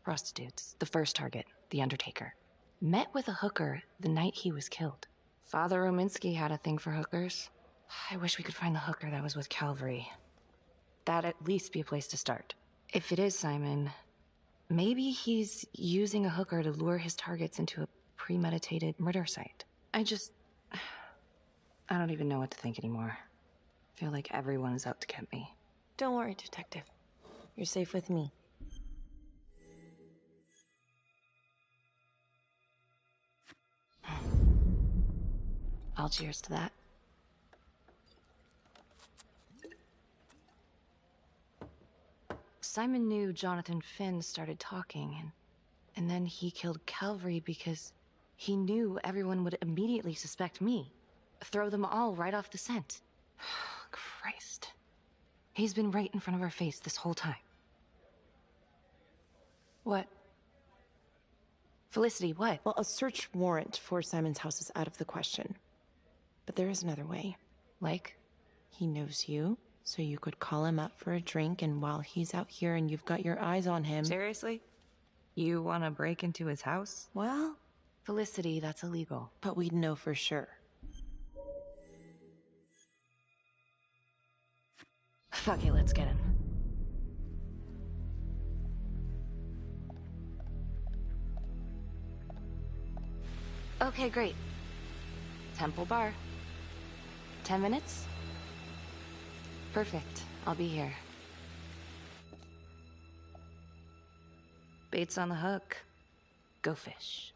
Prostitutes. The first target, the Undertaker. Met with a hooker the night he was killed. Father Rominsky had a thing for hookers. I wish we could find the hooker that was with Calvary. That'd at least be a place to start. If it is Simon, maybe he's using a hooker to lure his targets into a premeditated murder site. I don't even know what to think anymore. I feel like everyone is out to get me. Don't worry, Detective. You're safe with me. I'll cheers to that. Simon knew Jonathan Finn started talking, and then he killed Calvary because he knew everyone would immediately suspect me. Throw them all right off the scent. Christ. He's been right in front of our face this whole time. What? Felicity, what? Well, a search warrant for Simon's house is out of the question. But there is another way. Like? He knows you, so you could call him up for a drink, and while he's out here and you've got your eyes on him... Seriously? You want to break into his house? Well... Felicity, that's illegal. But we'd know for sure. Fuck it, let's get him. Okay, great. Temple Bar. 10 minutes? Perfect. I'll be here. Bait's on the hook. Go fish.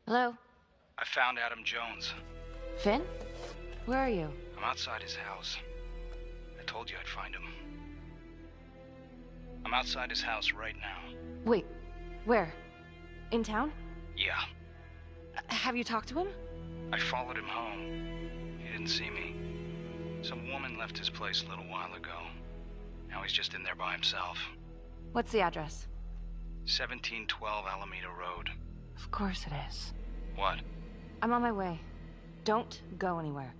Hello? I found Adam Jones. Finn? Where are you? I'm outside his house. I told you I'd find him. I'm outside his house right now. Wait, where? In town? Yeah. Have you talked to him? I followed him home. He didn't see me. Some woman left his place a little while ago. Now he's just in there by himself. What's the address? 1712 Alameda Road. Of course it is. What? I'm on my way. Don't go anywhere.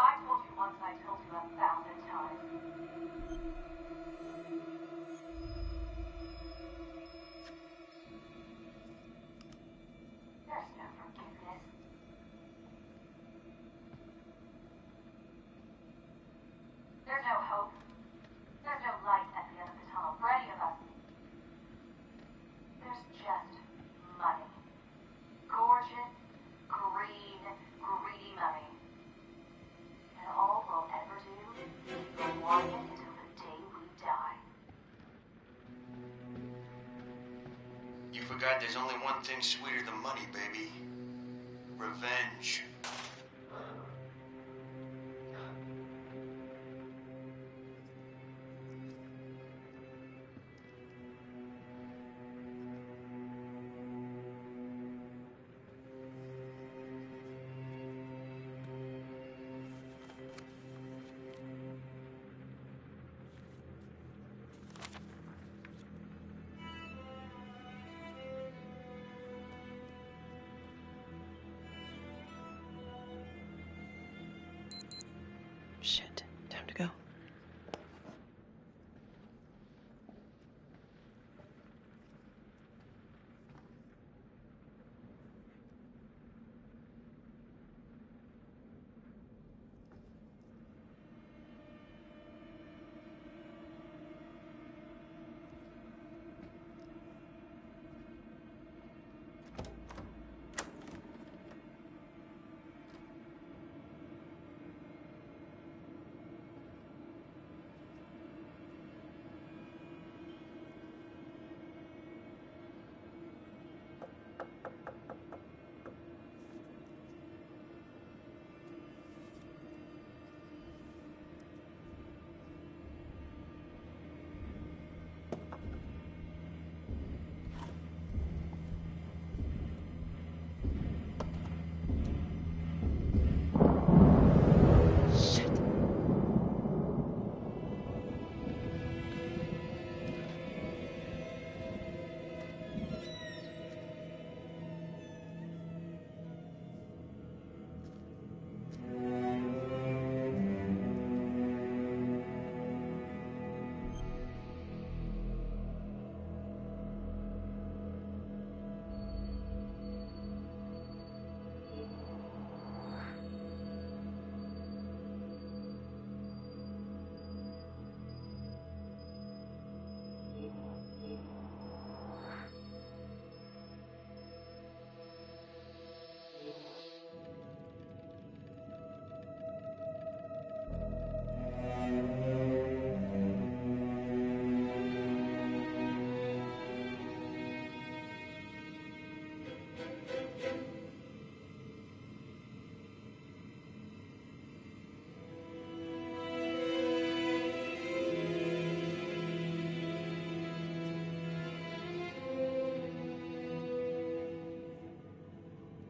I told you once, I told you 1,000 times. There's no forgiveness. There's no hope. There's no light at the end of the tunnel for any of us. There's just money. Gorgeous, green, greedy money. And all we'll ever do is want it until the day we die. You forgot there's only one thing sweeter than money, baby. Revenge.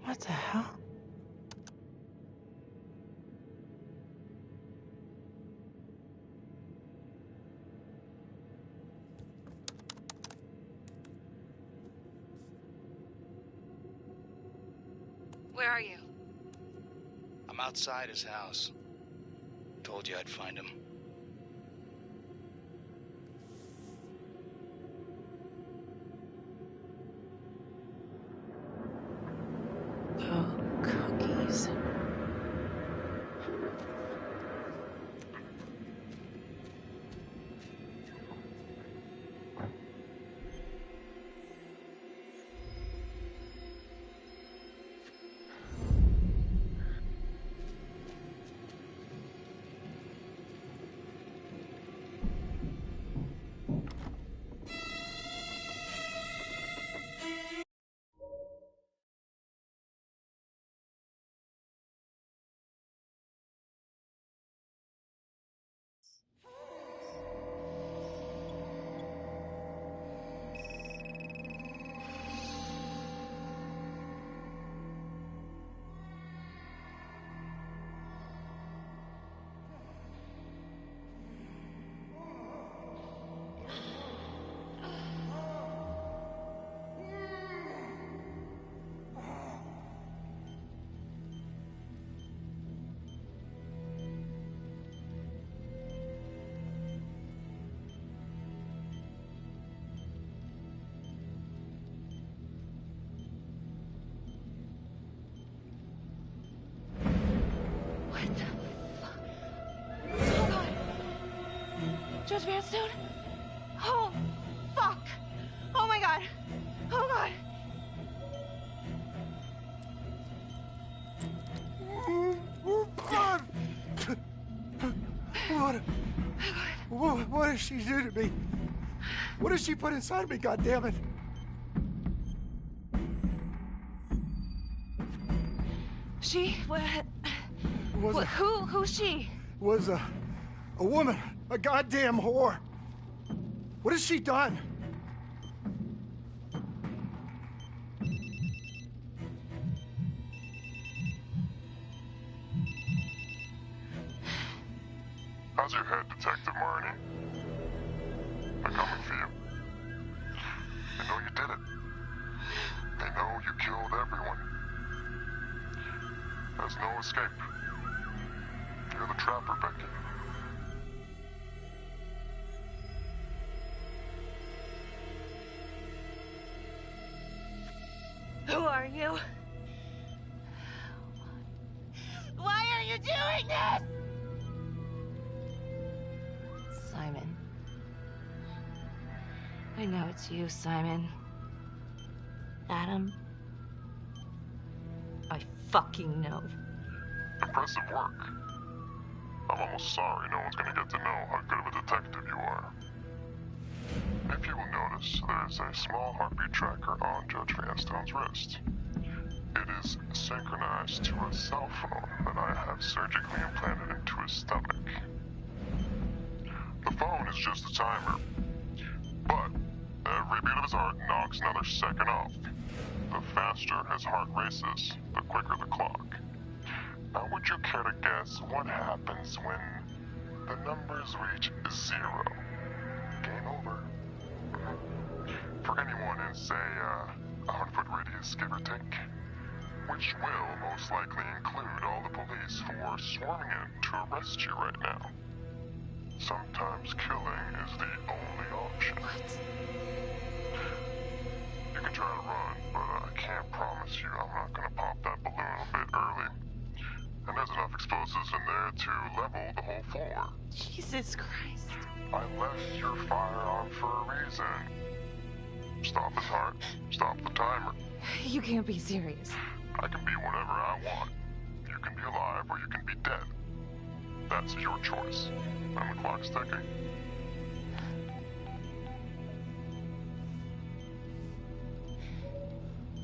What the hell? Where are you? I'm outside his house. Told you I'd find him. Oh, cookies. Judge Vanstone? Oh, fuck! Oh my god! Oh god! What did she do to me? What did she put inside me, goddammit? She? Who's she? Was a woman, a goddamn whore. What has she done? How's your head, Detective Marnie? They're coming for you. They know you did it. They know you killed everyone. There's no escape. You're the trapper, Becky. Who are you? Why are you doing this? Simon. I know it's you, Simon. Adam. I fucking know. Impressive work. I'm almost sorry no one's gonna get to know how good of a detective you are. If you will notice, there's a small heartbeat tracker on Judge Vanstone's wrist. It is synchronized to a cell phone that I have surgically implanted into his stomach. The phone is just a timer, but every beat of his heart knocks another second off. The faster his heart races, the quicker the clock. Now, would you care to guess what happens when the numbers reach 0? Game over. For anyone in, say, a 100-foot radius, give or take, which will most likely include all the police who are swarming in to arrest you right now. Sometimes killing is the only option. What? You can try to run, but I can't promise you I'm not gonna pop that balloon a bit early. And there's enough explosives in there to level the whole floor. Jesus Christ. I left your firearm for a reason. Stop his heart. Stop the timer. You can't be serious. I can be whatever I want. You can be alive or you can be dead. That's your choice. And the clock's ticking.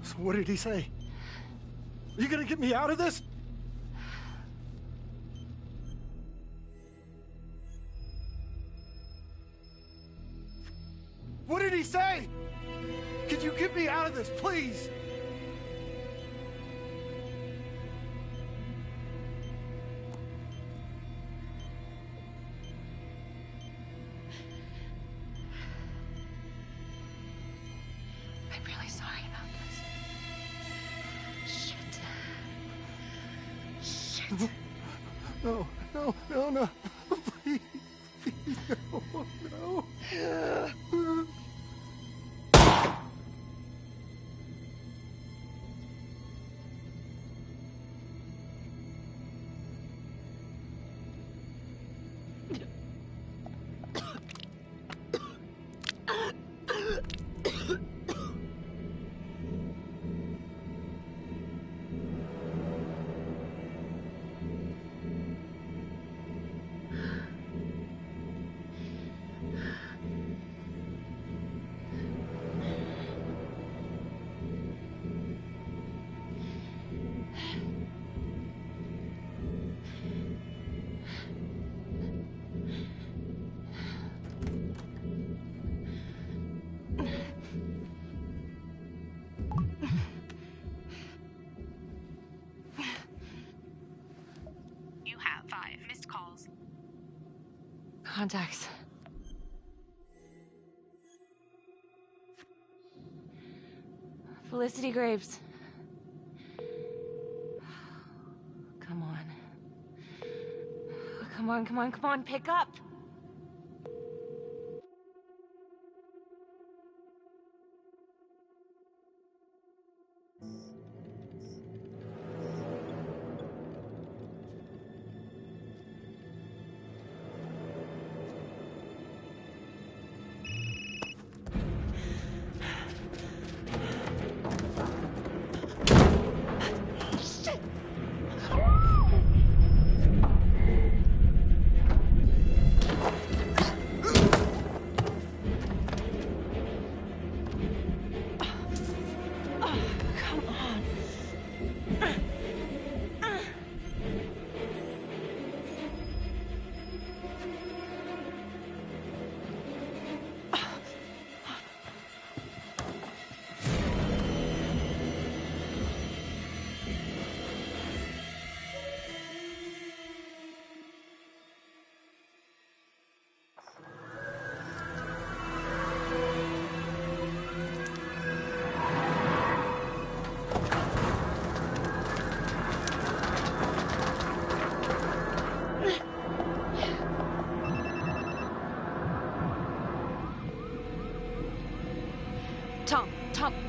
So what did he say? Are you gonna get me out of this? What did he say? Could you get me out of this, please? No, no, no, no. Please, please, no, no. You have 5 missed calls. Contacts. Felicity Graves. Come on. Come on, come on, come on, pick up!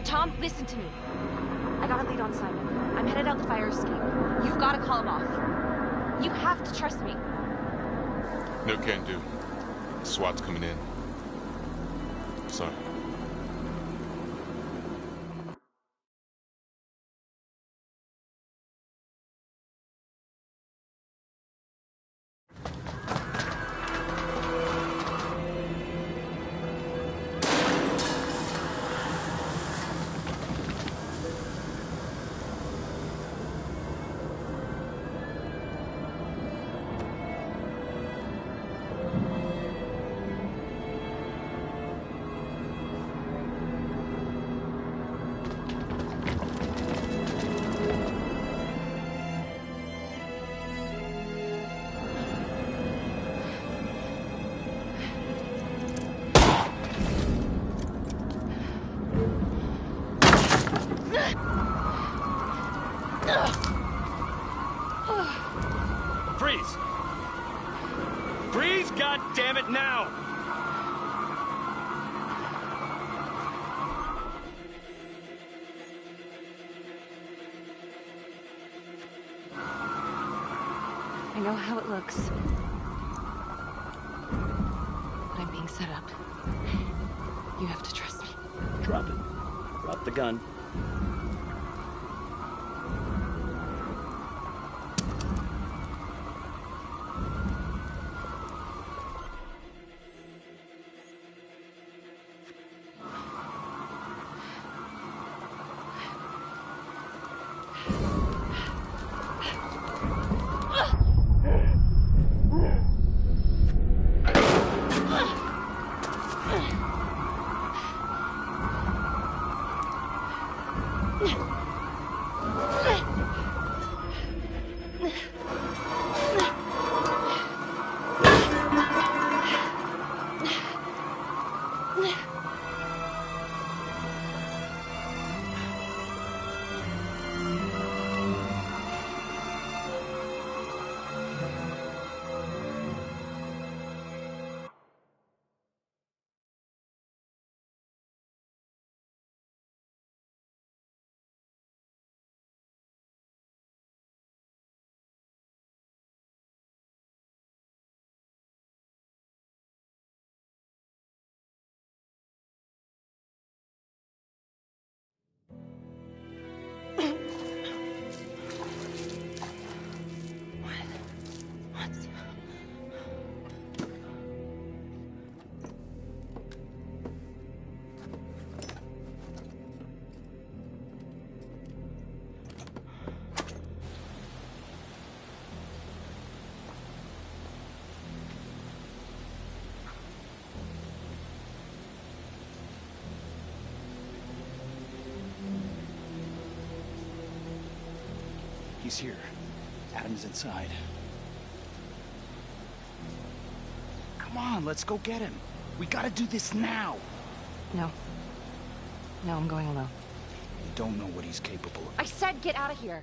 Tom, listen to me. I got a lead on Simon. I'm headed out the fire escape. You've got to call him off. You have to trust me. No can do. SWAT's coming in. Sorry. Freeze! Freeze, goddammit, now! I know how it looks. But I'm being set up. You have to trust me. Drop it. Drop the gun. He's here. Adam's inside. Come on, let's go get him. We gotta do this now. No. No, I'm going alone. You don't know what he's capable of. I said get out of here.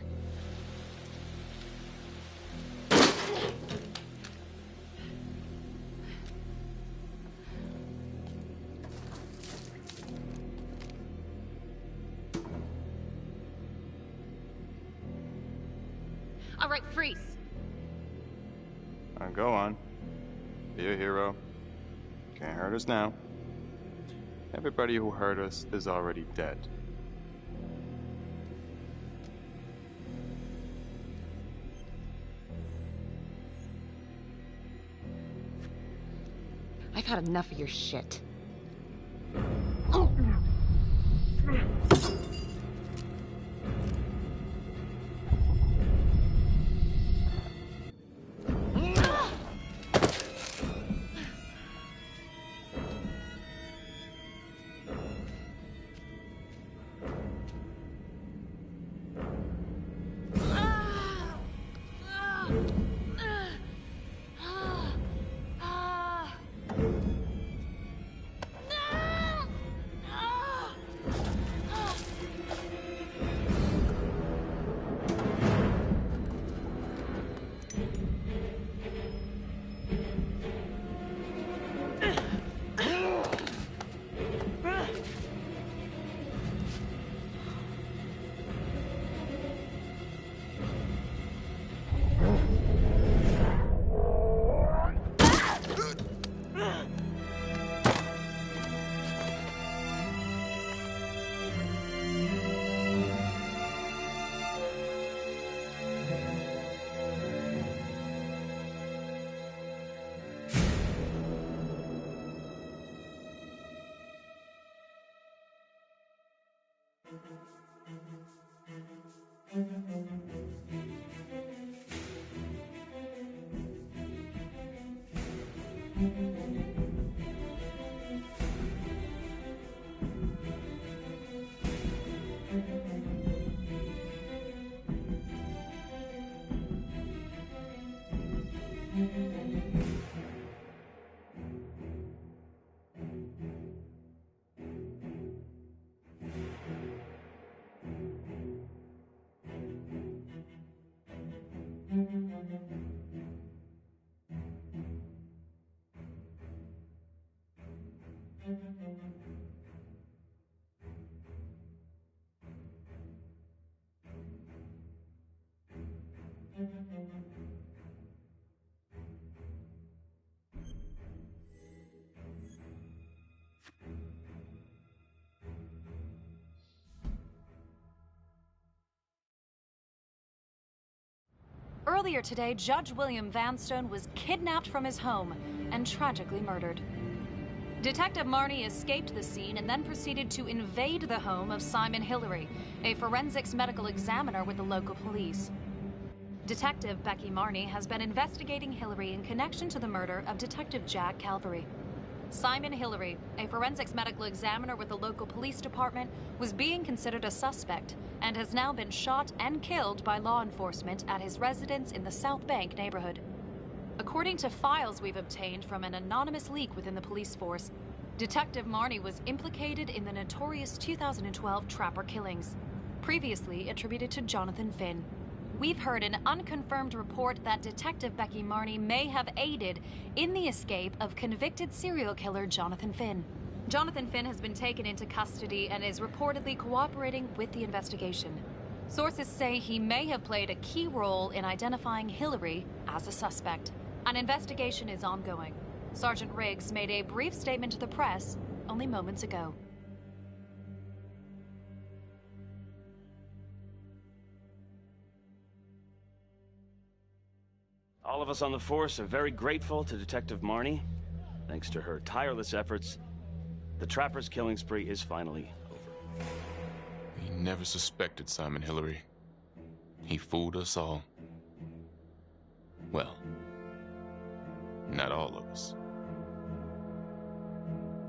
All right, freeze. Go on. Be a hero. Can't hurt us now. Everybody who hurt us is already dead. I've had enough of your shit. Earlier today, Judge William Vanstone was kidnapped from his home and tragically murdered. Detective Marnie escaped the scene and then proceeded to invade the home of Simon Hillary, a forensics medical examiner with the local police. Detective Becky Marnie has been investigating Hillary in connection to the murder of Detective Jack Calvary. Simon Hillary, a forensics medical examiner with the local police department, was being considered a suspect and has now been shot and killed by law enforcement at his residence in the South Bank neighborhood. According to files we've obtained from an anonymous leak within the police force, Detective Marnie was implicated in the notorious 2012 Trapper killings, previously attributed to Jonathan Finn. We've heard an unconfirmed report that Detective Becky Marnie may have aided in the escape of convicted serial killer Jonathan Finn. Jonathan Finn has been taken into custody and is reportedly cooperating with the investigation. Sources say he may have played a key role in identifying Hillary as a suspect. An investigation is ongoing. Sergeant Riggs made a brief statement to the press only moments ago. All of us on the force are very grateful to Detective Marnie. Thanks to her tireless efforts, the Trapper's killing spree is finally over. We never suspected Simon Hillary. He fooled us all. Well, not all of us.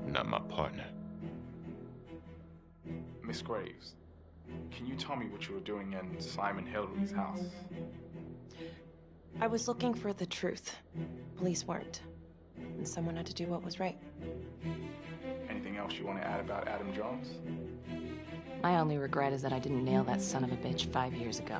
Not my partner. Miss Graves, Can you tell me what you were doing in Simon Hillary's house? I was looking for the truth. Police weren't. And someone had to do what was right. Anything else you want to add about Adam Jones? My only regret is that I didn't nail that son of a bitch 5 years ago.